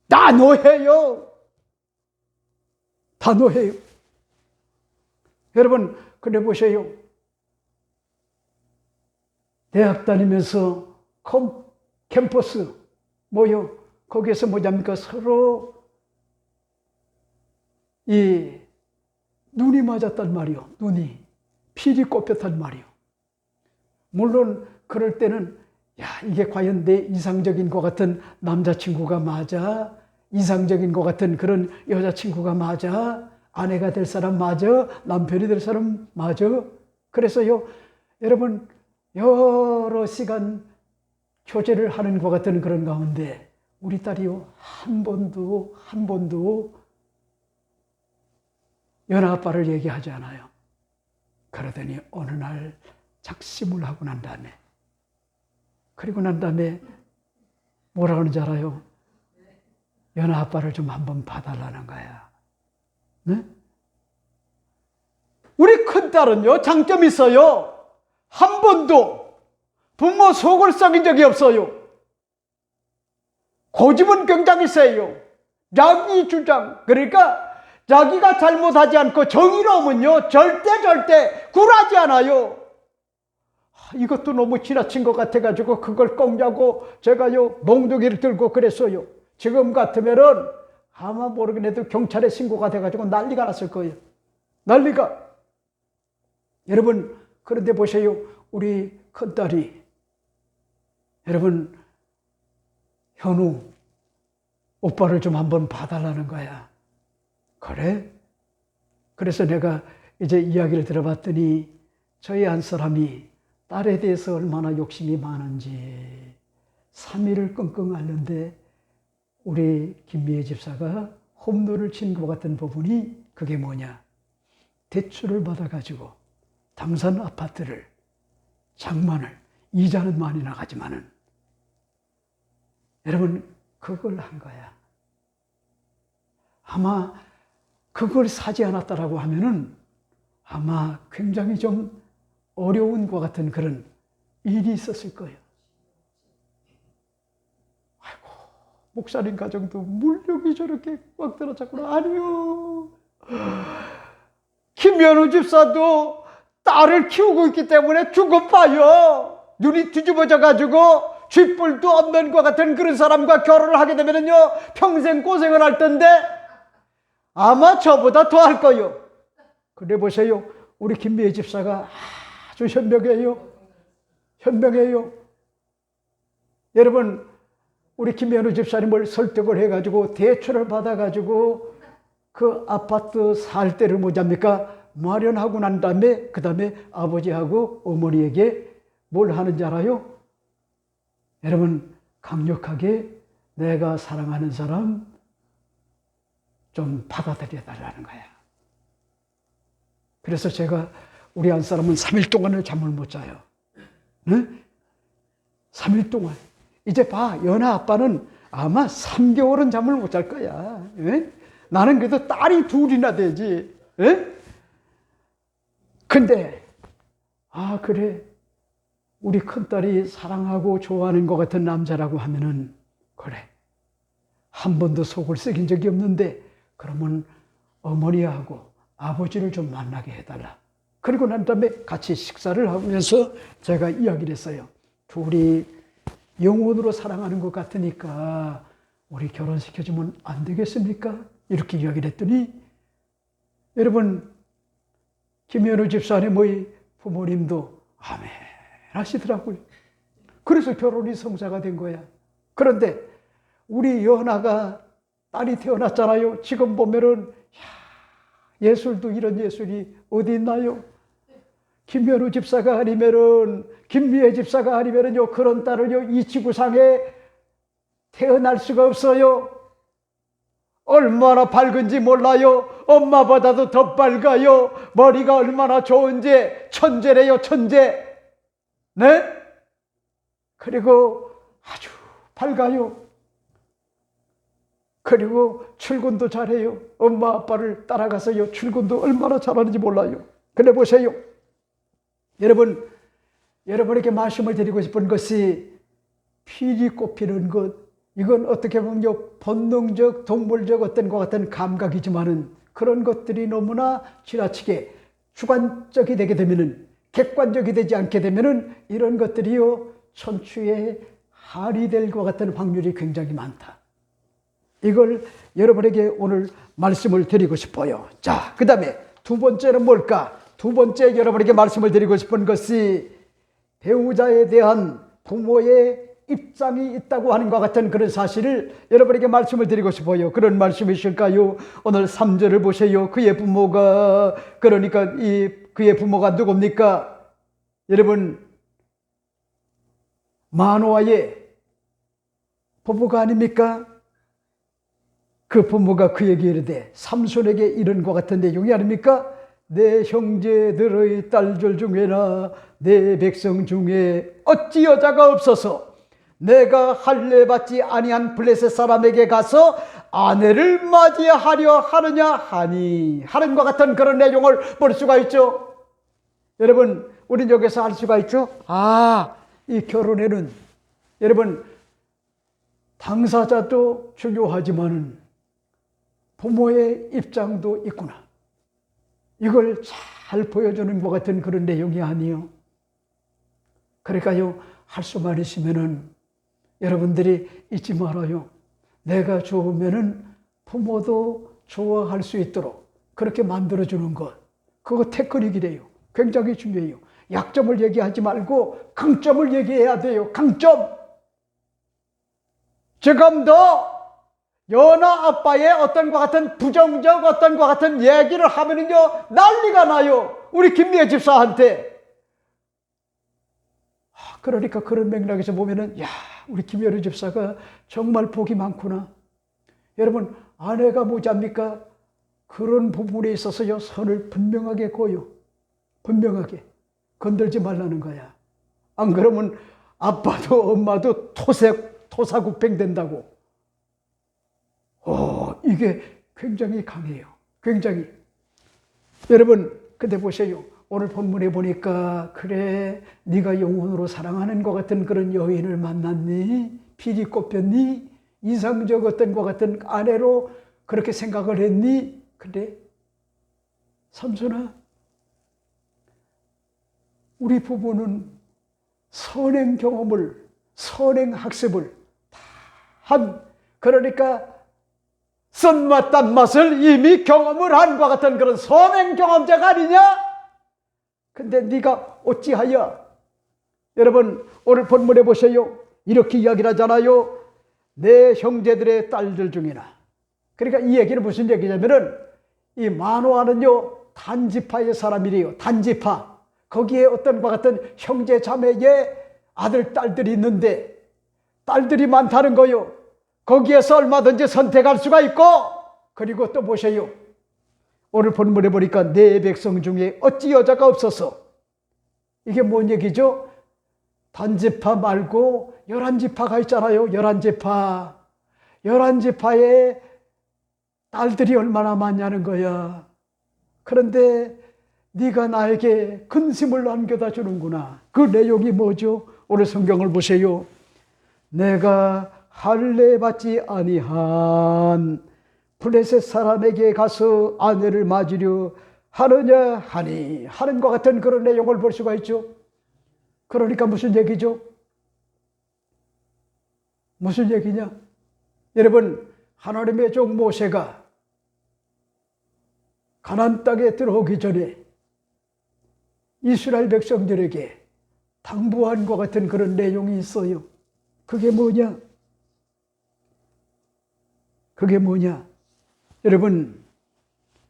다 노예요. 다 노예요. 여러분, 그래 보세요. 대학 다니면서 캠퍼스 모여 거기에서 뭐잡니까? 서로 이 눈이 맞았단 말이요. 눈이 필이 꼽혔단 말이요. 물론 그럴 때는 야, 이게 과연 내 이상적인 것 같은 남자친구가 맞아? 이상적인 것 같은 그런 여자친구가 맞아? 아내가 될 사람 맞아? 남편이 될 사람 맞아? 그래서요, 여러분, 여러 시간 교제를 하는 것 같은 그런 가운데 우리 딸이요, 한 번도 연하 아빠를 얘기하지 않아요. 그러더니 어느 날 작심을 하고 난 다음에, 그리고 난 다음에 뭐라 그러는지 알아요? 연하 아빠를 좀 한번 봐달라는 거야. 네? 우리 큰딸은요, 장점이 있어요. 한 번도 부모 속을 썩인 적이 없어요. 고집은 굉장히 세요. 자기 주장, 그러니까 자기가 잘못하지 않고 정의로우면요, 절대 굴하지 않아요. 이것도 너무 지나친 것 같아가지고 그걸 꺾냐고 제가요, 몽둥이를 들고 그랬어요. 지금 같으면은 아마 모르긴 해도 경찰에 신고가 돼가지고 난리가 났을 거예요. 난리가. 여러분, 그런데 보세요. 우리 큰딸이, 여러분, 현우 오빠를 좀 한번 봐달라는 거야. 그래? 그래서 내가 이제 이야기를 들어봤더니 저희 한 사람이 딸에 대해서 얼마나 욕심이 많은지 3일을 끙끙 앓는데 우리 김미애 집사가 홈런을 친 것 같은 부분이 그게 뭐냐? 대출을 받아가지고 당산 아파트를 장만을, 이자는 많이 나가지만은 여러분, 그걸 한 거야. 아마 그걸 사지 않았다라고 하면은 아마 굉장히 좀 어려운 것 같은 그런 일이 있었을 거예요. 아이고, 목사님 가정도 물욕이 저렇게 꽉 들어찼구나. 아니요. 김현우 집사도 딸을 키우고 있기 때문에 죽어봐요. 눈이 뒤집어져가지고 쥐뿔도 없는 것 같은 그런 사람과 결혼을 하게 되면은요, 평생 고생을 할 텐데 아마 저보다 더 할 거예요. 그래 보세요. 우리 김미애 집사가 아주 현명해요. 현명해요. 여러분, 우리 김현우 집사님을 설득을 해가지고 대출을 받아가지고 그 아파트 살 때를 뭐잡니까? 마련하고 난 다음에 그 다음에 아버지하고 어머니에게 뭘 하는지 알아요? 여러분, 강력하게 내가 사랑하는 사람 좀 받아들여 달라는 거야. 그래서 제가 우리 한 사람은 3일 동안을 잠을 못 자요. 응? 3일 동안. 이제 봐, 연아 아빠는 아마 3개월은 잠을 못 잘 거야. 응? 나는 그래도 딸이 둘이나 되지. 응? 근데 그래, 우리 큰딸이 사랑하고 좋아하는 것 같은 남자라고 하면은 그래, 한 번도 속을 썩인 적이 없는데 그러면 어머니하고 아버지를 좀 만나게 해달라. 그리고 난 다음에 같이 식사를 하면서 제가 이야기를 했어요. 둘이 영혼으로 사랑하는 것 같으니까 우리 결혼시켜주면 안 되겠습니까? 이렇게 이야기를 했더니, 여러분, 김현우 집사님의 부모님도 아멘 하시더라고요. 그래서 결혼이 성사가 된 거야. 그런데 우리 연아가 딸이 태어났잖아요. 지금 보면은 예술도 이런 예술이 어디 있나요? 김현우 집사가 아니면은, 김미애 집사가 아니면은요, 그런 딸을요, 이 지구상에 태어날 수가 없어요. 얼마나 밝은지 몰라요. 엄마보다도 더 밝아요. 머리가 얼마나 좋은지. 천재래요, 천재. 네? 그리고 아주 밝아요. 그리고 출근도 잘해요. 엄마 아빠를 따라가서요, 출근도 얼마나 잘하는지 몰라요. 근데 보세요, 여러분에게 말씀을 드리고 싶은 것이, 피리 꼽히는 것, 이건 어떻게 보면 본능적, 동물적 어떤 것 같은 감각이지만은, 그런 것들이 너무나 지나치게 주관적이 되게 되면은, 객관적이 되지 않게 되면은, 이런 것들이요, 천추에 할이 될 것 같은 확률이 굉장히 많다. 이걸 여러분에게 오늘 말씀을 드리고 싶어요. 자, 그 다음에 두 번째는 뭘까? 두 번째 여러분에게 말씀을 드리고 싶은 것이, 배우자에 대한 부모의 입장이 있다고 하는 것 같은 그런 사실을 여러분에게 말씀을 드리고 싶어요. 그런 말씀이실까요? 오늘 3절을 보세요. 그의 부모가, 그러니까 그의 부모가 누굽니까? 여러분, 마노아의 부부가 아닙니까? 그 부모가 그에게 이르되, 삼손에게 이른 것 같은 내용이 아닙니까? 내 형제들의 딸들 중에나 내 백성 중에 어찌 여자가 없어서 내가 할례 받지 아니한 블레셋 사람에게 가서 아내를 맞이하려 하느냐 하니, 하는 것 같은 그런 내용을 볼 수가 있죠. 여러분, 우린 여기서 알 수가 있죠. 이 결혼에는 여러분, 당사자도 중요하지만은 부모의 입장도 있구나. 이걸 잘 보여주는 것 같은 그런 내용이 아니에요. 그러니까요, 할 수만 있으면은 여러분들이 잊지 말아요. 내가 좋으면은 부모도 좋아할 수 있도록 그렇게 만들어주는 것. 그거 테크닉이래요. 굉장히 중요해요. 약점을 얘기하지 말고 강점을 얘기해야 돼요. 강점. 지금도 연아 아빠의 어떤 것 같은 부정적 어떤 것 같은 얘기를 하면은요, 난리가 나요. 우리 김미애 집사한테. 그러니까 그런 맥락에서 보면은, 우리 김여루 집사가 정말 복이 많구나. 여러분, 아내가 모자입니까? 그런 부분에 있어서요, 선을 분명하게 그어요. 분명하게. 건들지 말라는 거야. 안 그러면 아빠도 엄마도 토사구팽 된다고. 이게 굉장히 강해요. 굉장히. 여러분, 근데 보세요. 오늘 본문에 보니까, 그래, 네가 영혼으로 사랑하는 것 같은 그런 여인을 만났니? 피리 꼽혔니? 이상적 어떤 것 같은 아내로 그렇게 생각을 했니? 근데 삼손아, 우리 부부는 선행 경험을, 선행 학습을 다 그러니까 쓴맛 단맛을 이미 경험을 한 것 같은 그런 선행 경험자가 아니냐? 근데 네가 어찌하여, 여러분 오늘 본문에 보세요. 이렇게 이야기를 하잖아요. 내 형제들의 딸들 중이나. 그러니까 이 얘기는 무슨 얘기냐면은, 이 마노아는요, 단지파의 사람이래요. 단지파. 거기에 어떤 것 같은 형제 자매의 아들 딸들이 있는데, 딸들이 많다는 거요. 거기에서 얼마든지 선택할 수가 있고, 그리고 또 보세요. 오늘 본문에 보니까 내 백성 중에 어찌 여자가 없어서, 이게 뭔 얘기죠? 단지파 말고 11지파가 있잖아요. 11지파. 11지파에 딸들이 얼마나 많냐는 거야. 그런데 네가 나에게 근심을 안겨다 주는구나. 그 내용이 뭐죠? 오늘 성경을 보세요. 내가 할례 받지 아니한 블레셋 사람에게 가서 아내를 맞으려 하느냐 하니, 하는 것 같은 그런 내용을 볼 수가 있죠. 그러니까 무슨 얘기죠? 무슨 얘기냐? 여러분, 하나님의 종 모세가 가나안 땅에 들어오기 전에 이스라엘 백성들에게 당부한 것 같은 그런 내용이 있어요. 그게 뭐냐? 그게 뭐냐? 여러분,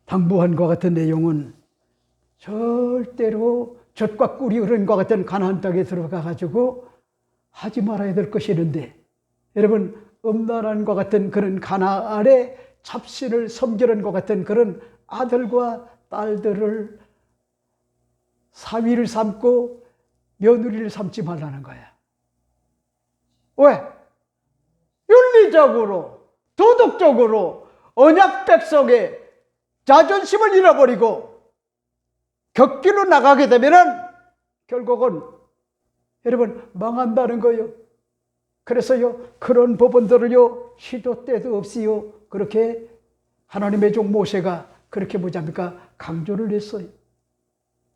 당부한 것 같은 내용은 절대로 젖과 꿀이 흐른 것 같은 가나안 땅에 들어가 가지고 하지 말아야 될 것이 있는데, 여러분, 음란한 것 같은 그런 가나안의 잡신을 섬기는 것 같은 그런 아들과 딸들을 사위를 삼고 며느리를 삼지 말라는 거야. 왜? 윤리적으로, 도덕적으로 언약 백성의 자존심을 잃어버리고 격기로 나가게 되면은 결국은 여러분 망한다는 거예요. 그래서요, 그런 부분들을요, 시도 때도 없이요, 그렇게 하나님의 종 모세가 그렇게 뭐잡니까? 강조를 했어요.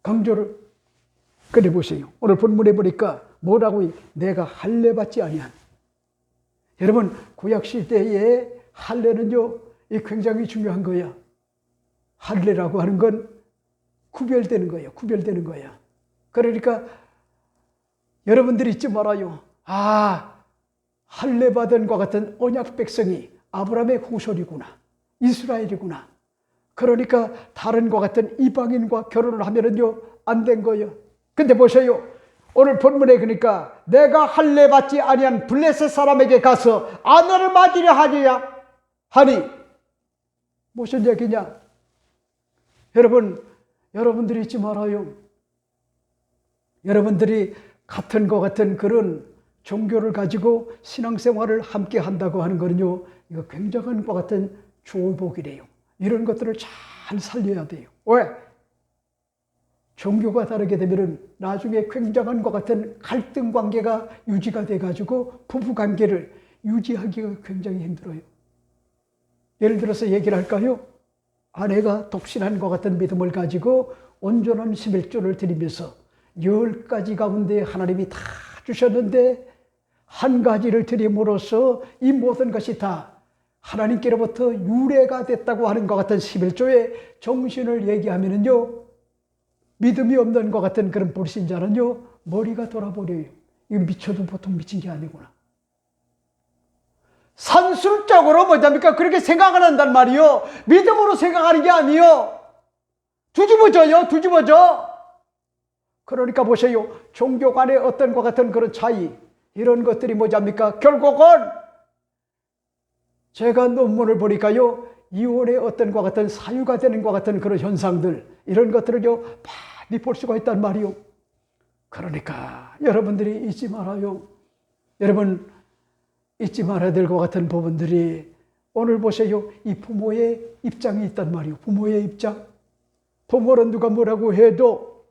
강조를. 그래 보세요. 오늘 본문에 보니까 뭐라고? 내가 할례 받지 아니한. 여러분, 구약 시대에 할례는요, 이 굉장히 중요한 거야. 할례라고 하는 건 구별되는 거예요. 구별되는 거야. 그러니까 여러분들이 잊지 말아요. 할례 받은 것 같은 언약 백성이 아브라함의 후손이구나. 이스라엘이구나. 그러니까 다른 것 같은 이방인과 결혼을 하면은요, 안 된 거예요. 근데 보세요. 오늘 본문에 그러니까 내가 할례 받지 아니한 블레셋 사람에게 가서 아내를 맞으려 하니 무슨 얘기냐? 여러분들이 잊지 말아요. 여러분들이 같은 것 같은 그런 종교를 가지고 신앙생활을 함께 한다고 하는 거는요, 이거 굉장한 것 같은 축복이래요. 이런 것들을 잘 살려야 돼요. 왜? 종교가 다르게 되면은 나중에 굉장한 것 같은 갈등 관계가 유지가 돼가지고 부부 관계를 유지하기가 굉장히 힘들어요. 예를 들어서 얘기를 할까요? 아내가 독신한 것 같은 믿음을 가지고 온전한 11조를 드리면서 10가지 가운데 하나님이 다 주셨는데 한 가지를 드림으로써 이 모든 것이 다 하나님께로부터 유래가 됐다고 하는 것 같은 11조의 정신을 얘기하면은요, 믿음이 없는 것 같은 그런 불신자는요, 머리가 돌아버려요. 이거 미쳐도 보통 미친 게 아니구나. 산술적으로 뭐답니까? 그렇게 생각을 한단 말이요. 믿음으로 생각하는 게 아니요. 뒤집어져. 그러니까 보세요. 종교 간의 어떤 것 같은 그런 차이, 이런 것들이 뭐랍니까? 결국은 제가 논문을 보니까요, 이혼의 어떤 것 같은 사유가 되는 것 같은 그런 현상들, 이런 것들을요, 많이 볼 수가 있단 말이요. 그러니까 여러분들이 잊지 말아요. 여러분, 잊지 말아야 될 것 같은 부분들이, 오늘 보세요. 이 부모의 입장이 있단 말이요. 부모의 입장. 부모는 누가 뭐라고 해도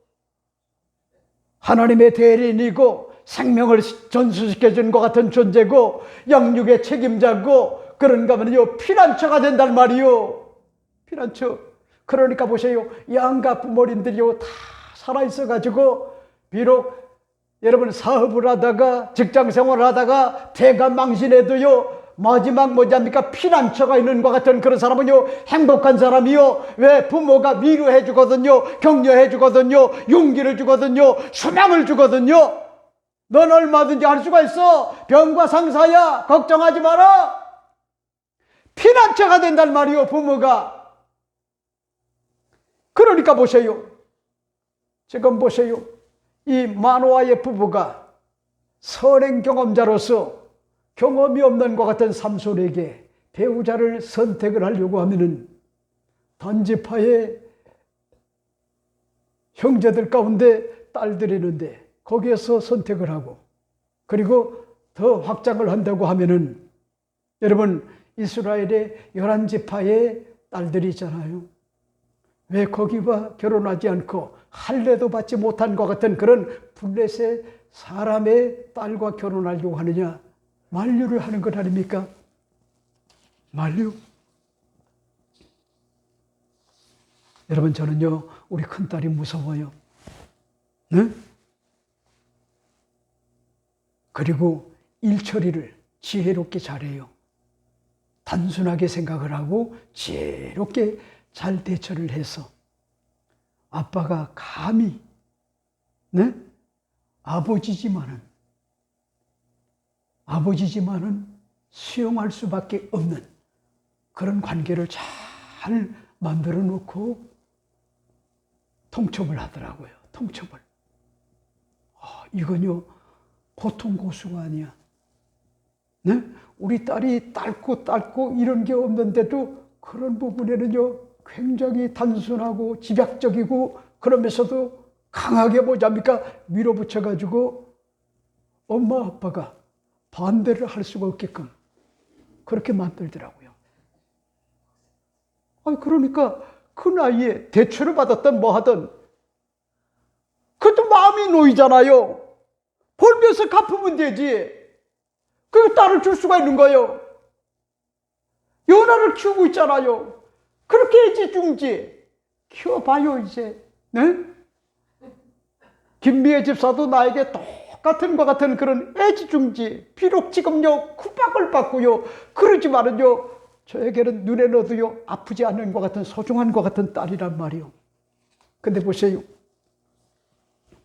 하나님의 대리인이고 생명을 전수시켜준 것 같은 존재고 양육의 책임자고, 그런가 하면요, 피난처가 된단 말이요. 피난처. 그러니까 보세요. 양가 부모님들이요, 다 살아있어가지고 비록 여러분 사업을 하다가 직장 생활을 하다가 대가 망신해도요, 마지막 뭐랍니까? 피난처가 있는 것 같은 그런 사람은요, 행복한 사람이요. 왜? 부모가 위로해 주거든요, 격려해 주거든요, 용기를 주거든요, 소망을 주거든요. 넌 얼마든지 할 수가 있어. 병과 상사야, 걱정하지 마라. 피난처가 된단 말이요, 부모가. 그러니까 보세요. 지금 보세요. 이 마노아의 부부가 선행 경험자로서 경험이 없는 것 같은 삼손에게 배우자를 선택을 하려고 하면은 단지파의 형제들 가운데 딸들이 있는데 거기에서 선택을 하고 그리고 더 확장을 한다고 하면은 여러분 이스라엘의 11지파의 딸들이 있잖아요. 왜 거기와 결혼하지 않고 할례도 받지 못한 것 같은 그런 블레셋 사람의 딸과 결혼하려고 하느냐? 만류를 하는 것 아닙니까? 만류. 여러분 저는요 우리 큰딸이 무서워요. 네? 그리고 일처리를 지혜롭게 잘해요. 단순하게 생각을 하고 지혜롭게 잘 대처를 해서 아빠가 감히 네? 아버지지만은 수용할 수밖에 없는 그런 관계를 잘 만들어 놓고 통첩을 하더라고요. 통첩을. 이건요 보통 고수가 아니야. 네? 우리 딸이 딸고 이런 게 없는데도 그런 부분에는요 굉장히 단순하고 집약적이고 그러면서도 강하게 뭐잡니까 밀어붙여가지고 엄마 아빠가 반대를 할 수가 없게끔 그렇게 만들더라고요. 그러니까 그 나이에 대출을 받았던 뭐 하든 그것도 마음이 놓이잖아요. 벌면서 갚으면 되지. 그 딸을 줄 수가 있는 거예요. 연하를 키우고 있잖아요. 그렇게 애지중지 키워봐요 이제. 네? 김미애 집사도 나에게 똑같은 것 같은 그런 애지중지. 비록 지금요 구박을 받고요 그러지만은요 저에게는 눈에 넣어도요 아프지 않은 것 같은 소중한 것 같은 딸이란 말이요. 근데 보세요.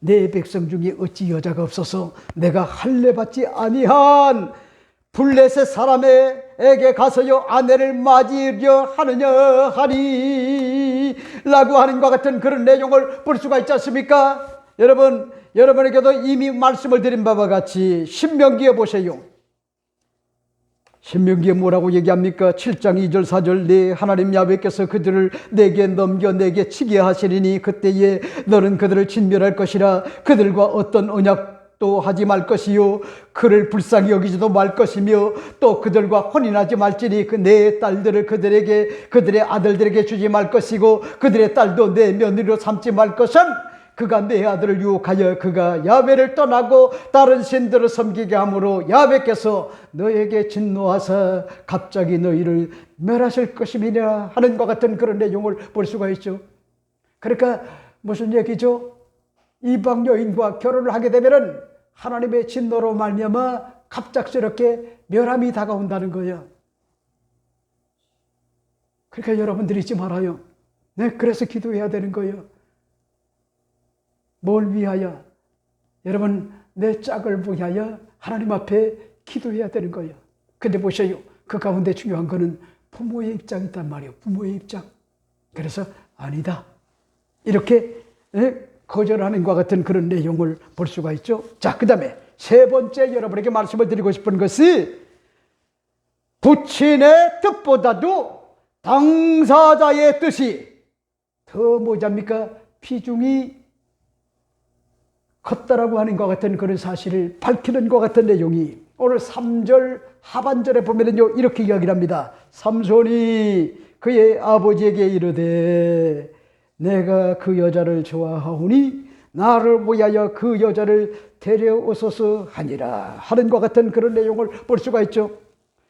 내 백성 중에 어찌 여자가 없어서 내가 할례 받지 아니한 블레셋 사람에게 가서요 아내를 맞이려 하느냐 하니 라고 하는 것 같은 그런 내용을 볼 수가 있지 않습니까? 여러분에게도 이미 말씀을 드린 바와 같이 신명기에 보세요. 신명기에 뭐라고 얘기합니까? 7장 2절 4절 네 하나님 야훼께서 그들을 내게 넘겨 내게 치게 하시리니 그때에 너는 그들을 진멸할 것이라 그들과 어떤 언약도 하지 말 것이요 그를 불쌍히 여기지도 말 것이며 또 그들과 혼인하지 말지니 그 내 딸들을 그들에게 그들의 아들들에게 주지 말 것이고 그들의 딸도 내 며느리로 삼지 말 것은 그가 내 아들을 유혹하여 그가 야훼를 떠나고 다른 신들을 섬기게 하므로 야훼께서 너에게 진노하사 갑자기 너희를 멸하실 것임이냐 하는 것 같은 그런 내용을 볼 수가 있죠. 그러니까 무슨 얘기죠? 이방 여인과 결혼을 하게 되면은 하나님의 진노로 말미암아 갑작스럽게 멸함이 다가온다는 거예요. 그러니까 여러분들이 잊지 말아요. 네, 그래서 기도해야 되는 거예요. 뭘 위하여? 여러분 내 짝을 위하여 하나님 앞에 기도해야 되는 거예요. 근데 보세요. 그 가운데 중요한 거는 부모의 입장이 있단 말이에요. 부모의 입장. 그래서 아니다. 이렇게 거절하는 것 같은 그런 내용을 볼 수가 있죠. 자, 그 다음에 세 번째 여러분에게 말씀을 드리고 싶은 것이 부친의 뜻보다도 당사자의 뜻이 더 뭐잡니까? 비중이 컸다라고 하는 것 같은 그런 사실을 밝히는 것 같은 내용이 오늘 3절 하반절에 보면은요 이렇게 이야기를 합니다. 삼손이 그의 아버지에게 이르되 내가 그 여자를 좋아하오니 나를 위하여 그 여자를 데려오소서 하니라 하는 것 같은 그런 내용을 볼 수가 있죠.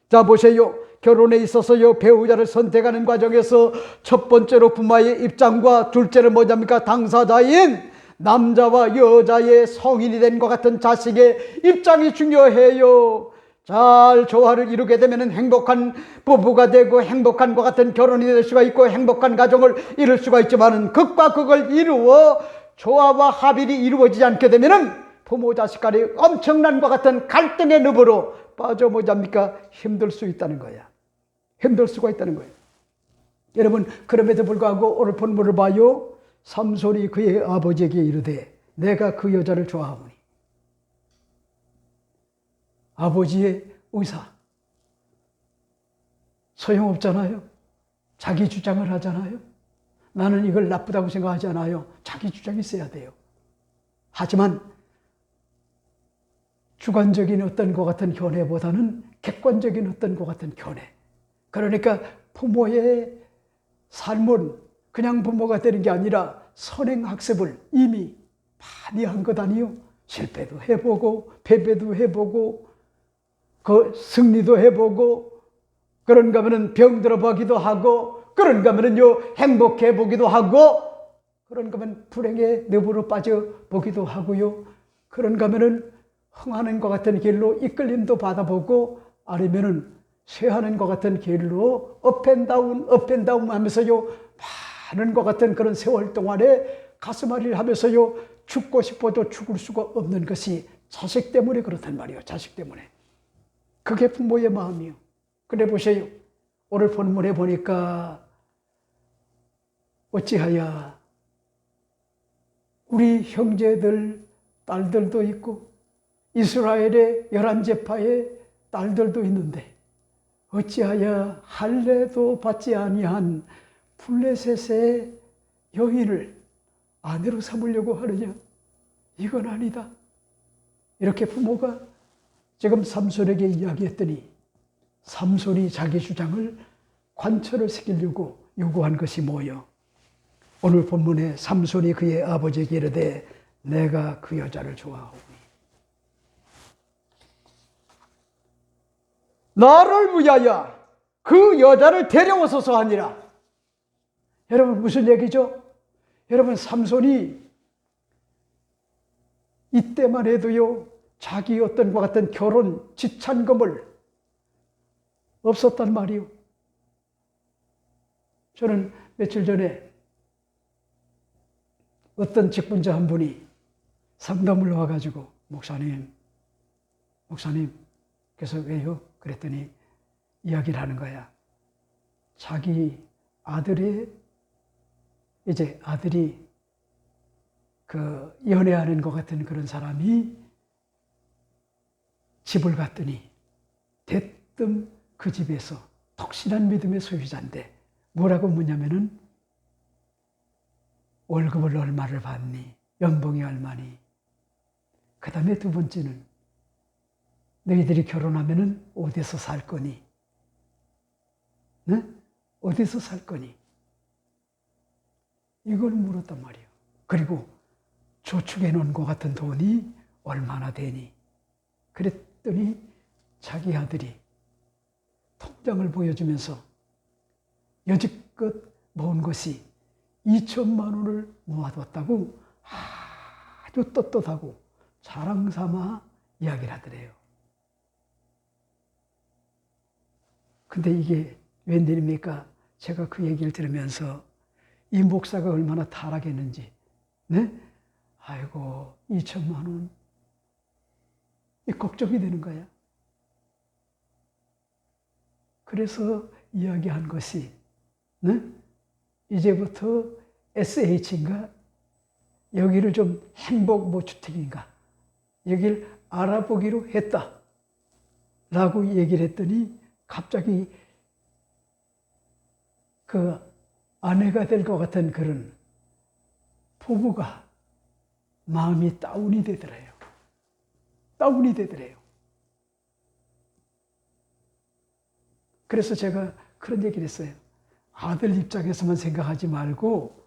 자 보세요. 결혼에 있어서요 배우자를 선택하는 과정에서 첫 번째로 부모의 입장과 둘째는 뭐냐입니까? 당사자인 남자와 여자의 성인이 된 것 같은 자식의 입장이 중요해요. 잘 조화를 이루게 되면 행복한 부부가 되고 행복한 것 같은 결혼이 될 수가 있고 행복한 가정을 이룰 수가 있지만 극과 극을 이루어 조화와 합일이 이루어지지 않게 되면 부모 자식 간에 엄청난 것 같은 갈등의 늪으로 빠져 뭐잡니까? 힘들 수 있다는 거야. 힘들 수가 있다는 거예요. 여러분 그럼에도 불구하고 오늘 본문을 봐요. 삼손이 그의 아버지에게 이르되 내가 그 여자를 좋아하오니. 아버지의 의사 소용없잖아요. 자기 주장을 하잖아요. 나는 이걸 나쁘다고 생각하지 않아요. 자기 주장이 있어야 돼요. 하지만 주관적인 어떤 것 같은 견해보다는 객관적인 어떤 것 같은 견해. 그러니까 부모의 삶은 그냥 부모가 되는 게 아니라 선행학습을 이미 많이 한 것 아니요. 실패도 해보고 패배도 해보고 그 승리도 해보고 그런가 하면은 병들어 보기도 하고 그런가 하면은요 행복해 보기도 하고 그런가 하면 불행의 늪으로 빠져 보기도 하고요. 그런가 하면은 흥하는 것 같은 길로 이끌림도 받아보고 아니면은 쇠하는 것 같은 길로 업앤다운 하면서요 많은 것 같은 그런 세월 동안에 가슴앓이를 하면서요 죽고 싶어도 죽을 수가 없는 것이 자식 때문에 그렇단 말이에요. 자식 때문에. 그게 부모의 마음이요. 그래 보세요. 오늘 본문에 보니까 어찌하여 우리 형제들 딸들도 있고 이스라엘의 11지파의 딸들도 있는데 어찌하여 할례도 받지 아니한 블레셋의 여인을 아내로 삼으려고 하느냐? 이건 아니다. 이렇게 부모가 지금 삼손에게 이야기했더니 삼손이 자기 주장을 관철을 시키려고 요구한 것이 뭐요? 오늘 본문에 삼손이 그의 아버지에게 이르되 내가 그 여자를 좋아하오니 나를 위하여 그 여자를 데려오소서 하니라. 여러분 무슨 얘기죠? 여러분 삼손이 이때만 해도요 자기 어떤 것 같은 결혼 지참금을 없었단 말이요. 저는 며칠 전에 어떤 직분자 한 분이 상담을 와가지고 목사님 그래서 왜요? 그랬더니 이야기를 하는 거야. 자기 아들이 그 연애하는 것 같은 그런 사람이 집을 갔더니 대뜸 그 집에서 독실한 믿음의 소유자인데 뭐라고 묻냐면은 월급을 얼마를 받니? 연봉이 얼마니? 그 다음에 두 번째는 너희들이 결혼하면은 어디서 살 거니? 네? 어디서 살 거니? 이걸 물었단 말이에요. 그리고 저축해 놓은 것 같은 돈이 얼마나 되니? 그랬더니 자기 아들이 통장을 보여주면서 여지껏 모은 것이 2천만 원을 모아뒀다고 아주 떳떳하고 자랑삼아 이야기를 하더래요. 근데 이게 웬일입니까? 제가 그 얘기를 들으면서 이 목사가 얼마나 타락했는지, 네? 아이고, 2천만 원. 이 걱정이 되는 거야. 그래서 이야기한 것이, 네? 이제부터 SH인가? 여기를 좀 행복 주택인가? 여기를 알아보기로 했다. 라고 얘기를 했더니 갑자기 그 아내가 될 것 같은 그런 부부가 마음이 다운이 되더래요. 다운이 되더래요. 그래서 제가 그런 얘기를 했어요. 아들 입장에서만 생각하지 말고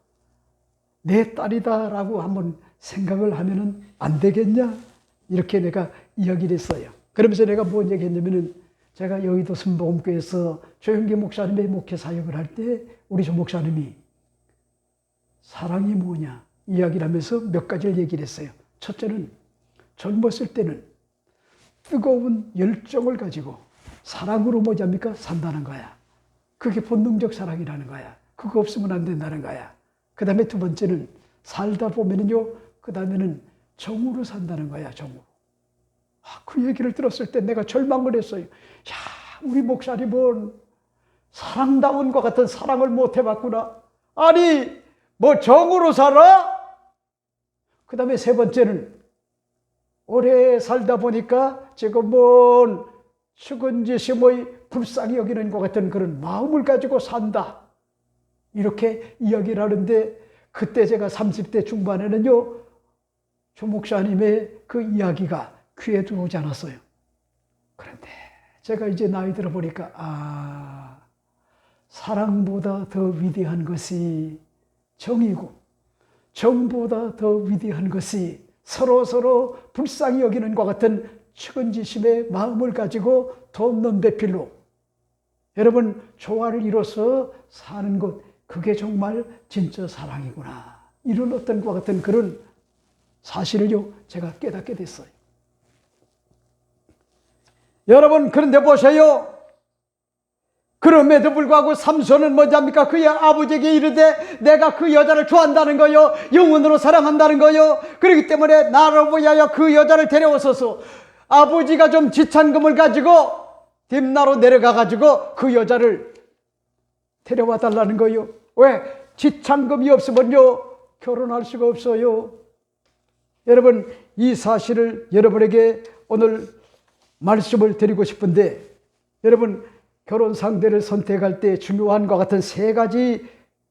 내 딸이다라고 한번 생각을 하면은 안 되겠냐? 이렇게 내가 이야기를 했어요. 그러면서 내가 뭔 얘기했냐면은 제가 여의도 순복음교회에서 조영기 목사님의 목회 사역을 할 때 우리 조 목사님이 사랑이 뭐냐 이야기를 하면서 몇 가지를 얘기를 했어요. 첫째는 젊었을 때는 뜨거운 열정을 가지고 사랑으로 뭐냐입니까? 산다는 거야. 그게 본능적 사랑이라는 거야. 그거 없으면 안 된다는 거야. 그 다음에 두 번째는 살다 보면은요, 그 다음에는 정으로 산다는 거야, 정으로. 그 얘기를 들었을 때 내가 절망을 했어요. 야, 우리 목사님은 사랑다운 것 같은 사랑을 못 해봤구나. 아니, 뭐 정으로 살아? 그 다음에 세 번째는 오래 살다 보니까 지금은 죽은 지심의 불쌍히 여기는 것 같은 그런 마음을 가지고 산다. 이렇게 이야기를 하는데, 그때 제가 30대 중반에는요, 조 목사님의 그 이야기가 귀에 들어오지 않았어요. 그런데 제가 이제 나이 들어보니까 사랑보다 더 위대한 것이 정이고, 정보다 더 위대한 것이 서로 불쌍히 여기는 것 같은 측은지심의 마음을 가지고 돕는 배필로 여러분 조화를 이뤄서 사는 것, 그게 정말 진짜 사랑이구나, 이런 어떤 것 같은 그런 사실을요 제가 깨닫게 됐어요. 여러분, 그런데 보세요. 그럼에도 불구하고 삼손은 뭐합니까? 그의 아버지에게 이르되 내가 그 여자를 좋아한다는 거요, 영혼으로 사랑한다는 거요. 그렇기 때문에 나로 위하여 그 여자를 데려오소서. 아버지가 좀 지찬금을 가지고 딥나로 내려가 가지고 그 여자를 데려와 달라는 거요. 왜? 지찬금이 없으면요 결혼할 수가 없어요. 여러분, 이 사실을 여러분에게 오늘 말씀을 드리고 싶은데, 여러분, 결혼 상대를 선택할 때 중요한 것 같은 세 가지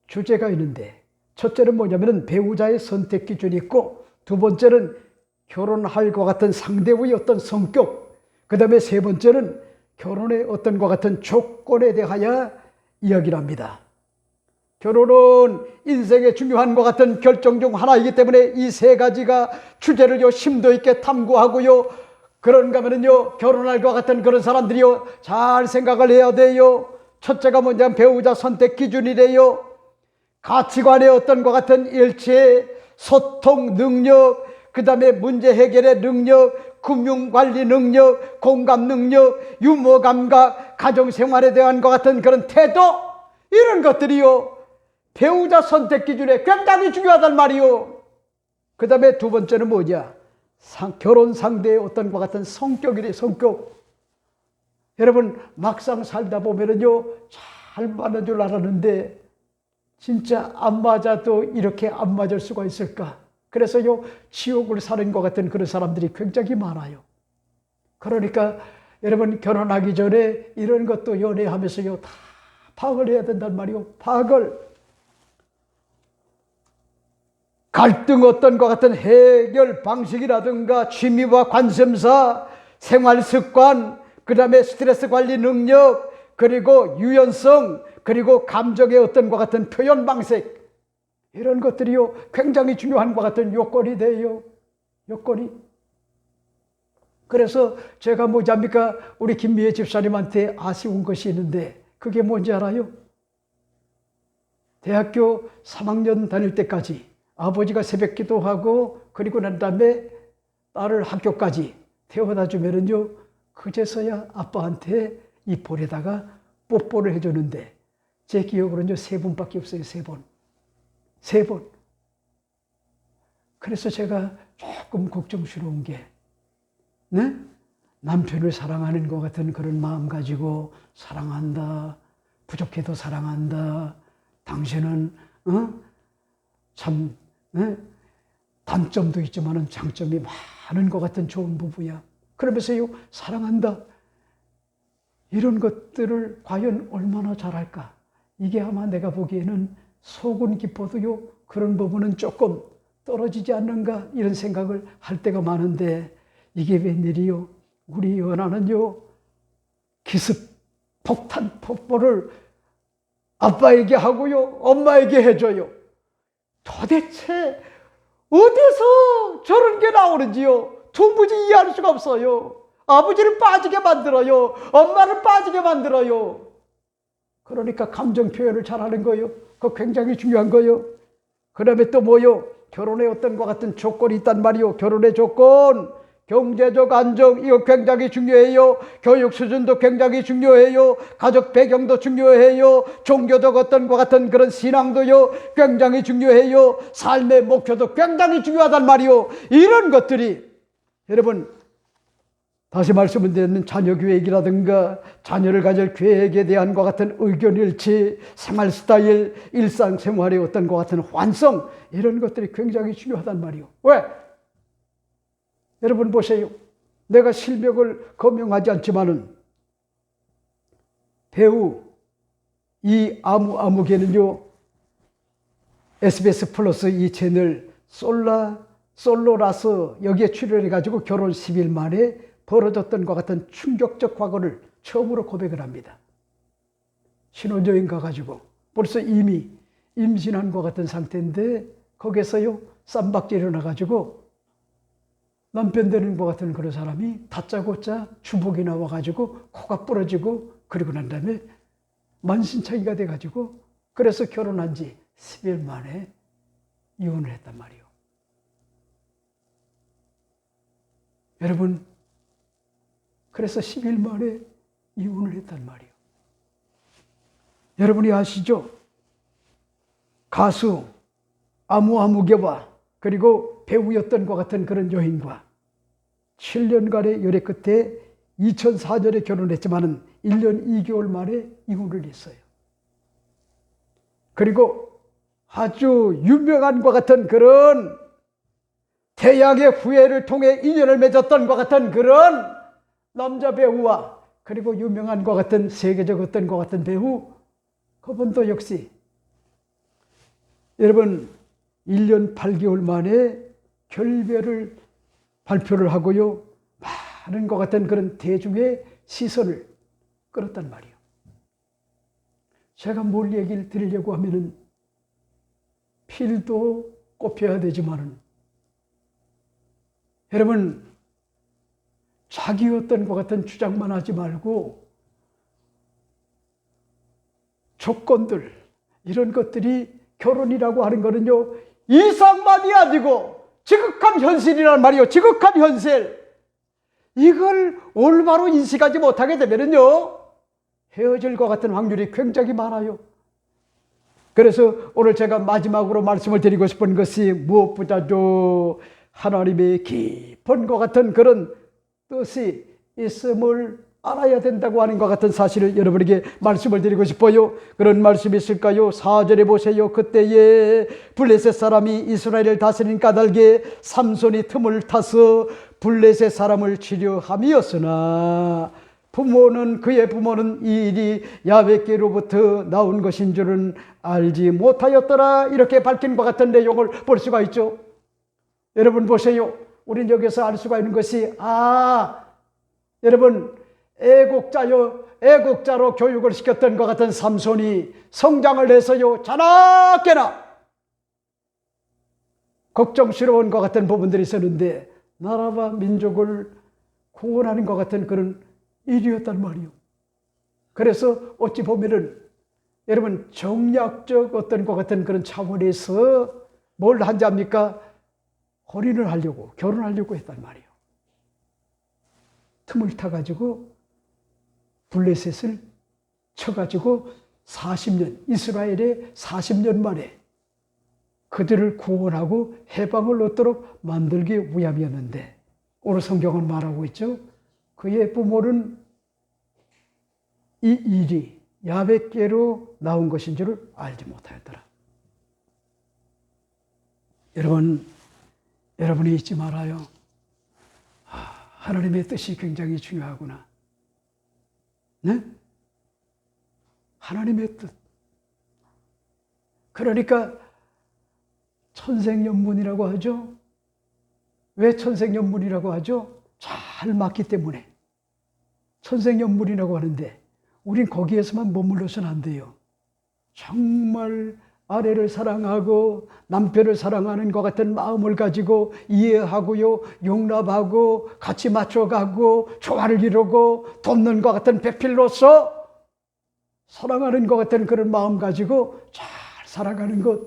주제가 있는데, 첫째는 뭐냐면은 배우자의 선택 기준이 있고, 두 번째는 결혼할 것 같은 상대의 어떤 성격, 그 다음에 세 번째는 결혼의 어떤 것 같은 조건에 대하여 이야기를 합니다. 결혼은 인생의 중요한 것 같은 결정 중 하나이기 때문에 이 세 가지가 주제를요 심도 있게 탐구하고요, 그런가 하면은요 결혼할 것 같은 그런 사람들이요 잘 생각을 해야 돼요. 첫째가 뭐냐면 배우자 선택 기준이래요. 가치관의 어떤 것 같은 일치, 소통 능력, 그 다음에 문제 해결의 능력, 금융관리 능력, 공감 능력, 유머 감각, 가정생활에 대한 것 같은 그런 태도, 이런 것들이요 배우자 선택 기준에 굉장히 중요하단 말이요. 그 다음에 두 번째는 뭐냐, 결혼 상대의 어떤 것 같은 성격이래. 성격. 여러분, 막상 살다 보면은요 잘 맞는 줄 알았는데 진짜 안 맞아도 이렇게 안 맞을 수가 있을까. 그래서요 지옥을 사는 것 같은 그런 사람들이 굉장히 많아요. 그러니까 여러분, 결혼하기 전에 이런 것도 연애하면서요 다 파악을 해야 된단 말이요. 파악을. 갈등 어떤 것 같은 해결 방식이라든가 취미와 관심사, 생활 습관, 그 다음에 스트레스 관리 능력, 그리고 유연성, 그리고 감정의 어떤 것 같은 표현 방식, 이런 것들이요 굉장히 중요한 것 같은 요건이 돼요. 요건이. 그래서 제가 뭐합니까, 우리 김미애 집사님한테 아쉬운 것이 있는데, 그게 뭔지 알아요? 대학교 3학년 다닐 때까지 아버지가 새벽 기도하고 그리고 난 다음에 딸을 학교까지 태워다 주면은요 그제서야 아빠한테 이 볼에다가 뽀뽀를 해주는데, 제 기억으로는요 3번밖에 없어요. 3번. 3번. 그래서 제가 조금 걱정스러운 게, 네? 남편을 사랑하는 것 같은 그런 마음 가지고 사랑한다, 부족해도 사랑한다, 당신은 참 단점도 있지만 장점이 많은 것 같은 좋은 부부야. 그러면서요 사랑한다, 이런 것들을 과연 얼마나 잘할까. 이게 아마 내가 보기에는 속은 깊어도요 그런 부분은 조금 떨어지지 않는가, 이런 생각을 할 때가 많은데, 이게 웬일이요? 우리 연하는요 기습 폭탄 폭포를 아빠에게 하고요 엄마에게 해줘요. 도대체 어디서 저런 게 나오는지요 도무지 이해할 수가 없어요. 아버지를 빠지게 만들어요, 엄마를 빠지게 만들어요. 그러니까 감정 표현을 잘하는 거예요. 그거 굉장히 중요한 거예요. 그 다음에 또 뭐요? 결혼에 어떤 것 같은 조건이 있단 말이요. 결혼의 조건, 경제적 안정, 이거 굉장히 중요해요. 교육 수준도 굉장히 중요해요. 가족 배경도 중요해요. 종교적 어떤 것 같은 그런 신앙도요 굉장히 중요해요. 삶의 목표도 굉장히 중요하단 말이요. 이런 것들이 여러분, 다시 말씀을 드리는 자녀 계획이라든가 자녀를 가질 계획에 대한 것 같은 의견 일치, 생활 스타일, 일상생활의 어떤 것 같은 완성, 이런 것들이 굉장히 중요하단 말이요. 왜? 여러분 보세요. 내가 실명을 거명하지 않지만은 배우 이 아무개는요 SBS 플러스 이 채널 솔로라서 여기에 출연해가지고 결혼 10일 만에 벌어졌던 것 같은 충격적 과거를 처음으로 고백을 합니다. 신혼여행 가가지고 벌써 이미 임신한 것 같은 상태인데 거기서요 쌈박질 일어나가지고 남편 되는 것 같은 그런 사람이 다짜고짜 주복이 나와가지고 코가 부러지고 그러고 난 다음에 만신창이가 돼가지고 그래서 결혼한 지 10일 만에 이혼을 했단 말이에요. 여러분, 그래서 10일 만에 이혼을 했단 말이에요. 여러분이 아시죠? 가수 아무개와 그리고 배우였던 것 같은 그런 여인과 7년간의 열애 끝에 2004년에 결혼했지만은 1년 2개월 만에 이혼을 했어요. 그리고 아주 유명한 것 같은 그런 태양의 후예를 통해 인연을 맺었던 것 같은 그런 남자 배우와 그리고 유명한 것 같은 세계적 어떤 것 같은 배우 그분도 역시 여러분 1년 8개월 만에 결별을 발표를 하고요. 많은 것 같은 그런 대중의 시선을 끌었단 말이에요. 제가 뭘 얘기를 드리려고 하면은 필도 꼽혀야 되지만은 여러분 자기 어떤 것 같은 주장만 하지 말고 조건들 이런 것들이 결혼이라고 하는 거는요 이상만이 아니고 지극한 현실이란 말이에요. 지극한 현실. 이걸 올바로 인식하지 못하게 되면은요 헤어질 것 같은 확률이 굉장히 많아요. 그래서 오늘 제가 마지막으로 말씀을 드리고 싶은 것이 무엇보다도 하나님의 깊은 것 같은 그런 뜻이 있음을 알아야 된다고 하는 것 같은 사실을 여러분에게 말씀을 드리고 싶어요. 그런 말씀이 있을까요? 4절에 보세요. 그때에 블레셋 사람이 이스라엘을 다스린 까닭에 삼손이 틈을 타서 블레셋 사람을 치료함이었으나 그의 부모는 이 일이 야훼께로부터 나온 것인 줄은 알지 못하였더라. 이렇게 밝힌 것 같은 내용을 볼 수가 있죠. 여러분 보세요. 우린 여기서 알 수가 있는 것이 여러분 애국자로 교육을 시켰던 것 같은 삼손이 성장을 해서요 자나깨나 걱정스러운 것 같은 부분들이 있었는데 나라와 민족을 구원하는 것 같은 그런 일이었단 말이에요. 그래서 어찌 보면은 여러분 정략적 어떤 것 같은 그런 차원에서 뭘 한지 합니까? 혼인을 하려고 결혼하려고 했단 말이에요. 틈을 타가지고 블레셋을 쳐가지고 40년 이스라엘의 40년 만에 그들을 구원하고 해방을 얻도록 만들기 위함이었는데 오늘 성경은 말하고 있죠. 그의 부모는 이 일이 야훼께로 나온 것인 줄을 알지 못하였더라. 여러분이 잊지 말아요. 하나님의 뜻이 굉장히 중요하구나. 네? 하나님의 뜻. 그러니까 천생연분이라고 하죠. 왜 천생연분이라고 하죠? 잘 맞기 때문에. 천생연분이라고 하는데 우린 거기에서만 머물러서는 안 돼요. 정말 아내를 사랑하고 남편을 사랑하는 것 같은 마음을 가지고 이해하고요, 용납하고 같이 맞춰가고 조화를 이루고 돕는 것 같은 배필로서 사랑하는 것 같은 그런 마음 가지고 잘 살아가는 것.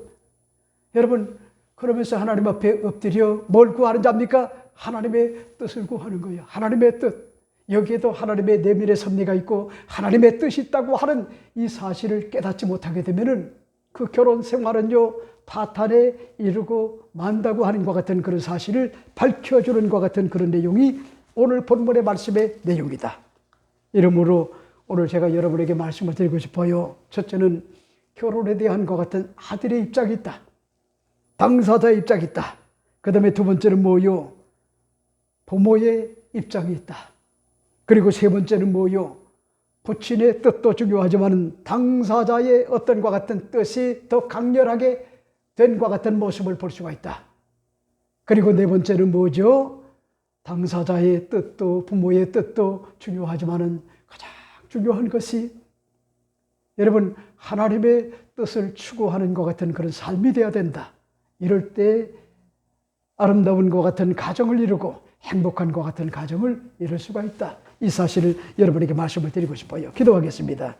여러분 그러면서 하나님 앞에 엎드려 뭘 구하는 자입니까? 하나님의 뜻을 구하는 거예요. 하나님의 뜻. 여기에도 하나님의 내면의 섭리가 있고 하나님의 뜻이 있다고 하는 이 사실을 깨닫지 못하게 되면은 그 결혼 생활은요 파탄에 이르고 만다고 하는 것 같은 그런 사실을 밝혀주는 것 같은 그런 내용이 오늘 본문의 말씀의 내용이다. 이러므로 오늘 제가 여러분에게 말씀을 드리고 싶어요. 첫째는 결혼에 대한 것 같은 아들의 입장이 있다. 당사자의 입장이 있다. 그 다음에 두 번째는 뭐요? 부모의 입장이 있다. 그리고 세 번째는 뭐요? 부친의 뜻도 중요하지만 당사자의 어떤 것 같은 뜻이 더 강렬하게 된과 같은 모습을 볼 수가 있다. 그리고 네 번째는 뭐죠? 당사자의 뜻도 부모의 뜻도 중요하지만은 가장 중요한 것이 여러분 하나님의 뜻을 추구하는 것 같은 그런 삶이 되어야 된다. 이럴 때 아름다운 것 같은 가정을 이루고 행복한 것 같은 가정을 이룰 수가 있다. 이 사실을 여러분에게 말씀을 드리고 싶어요. 기도하겠습니다.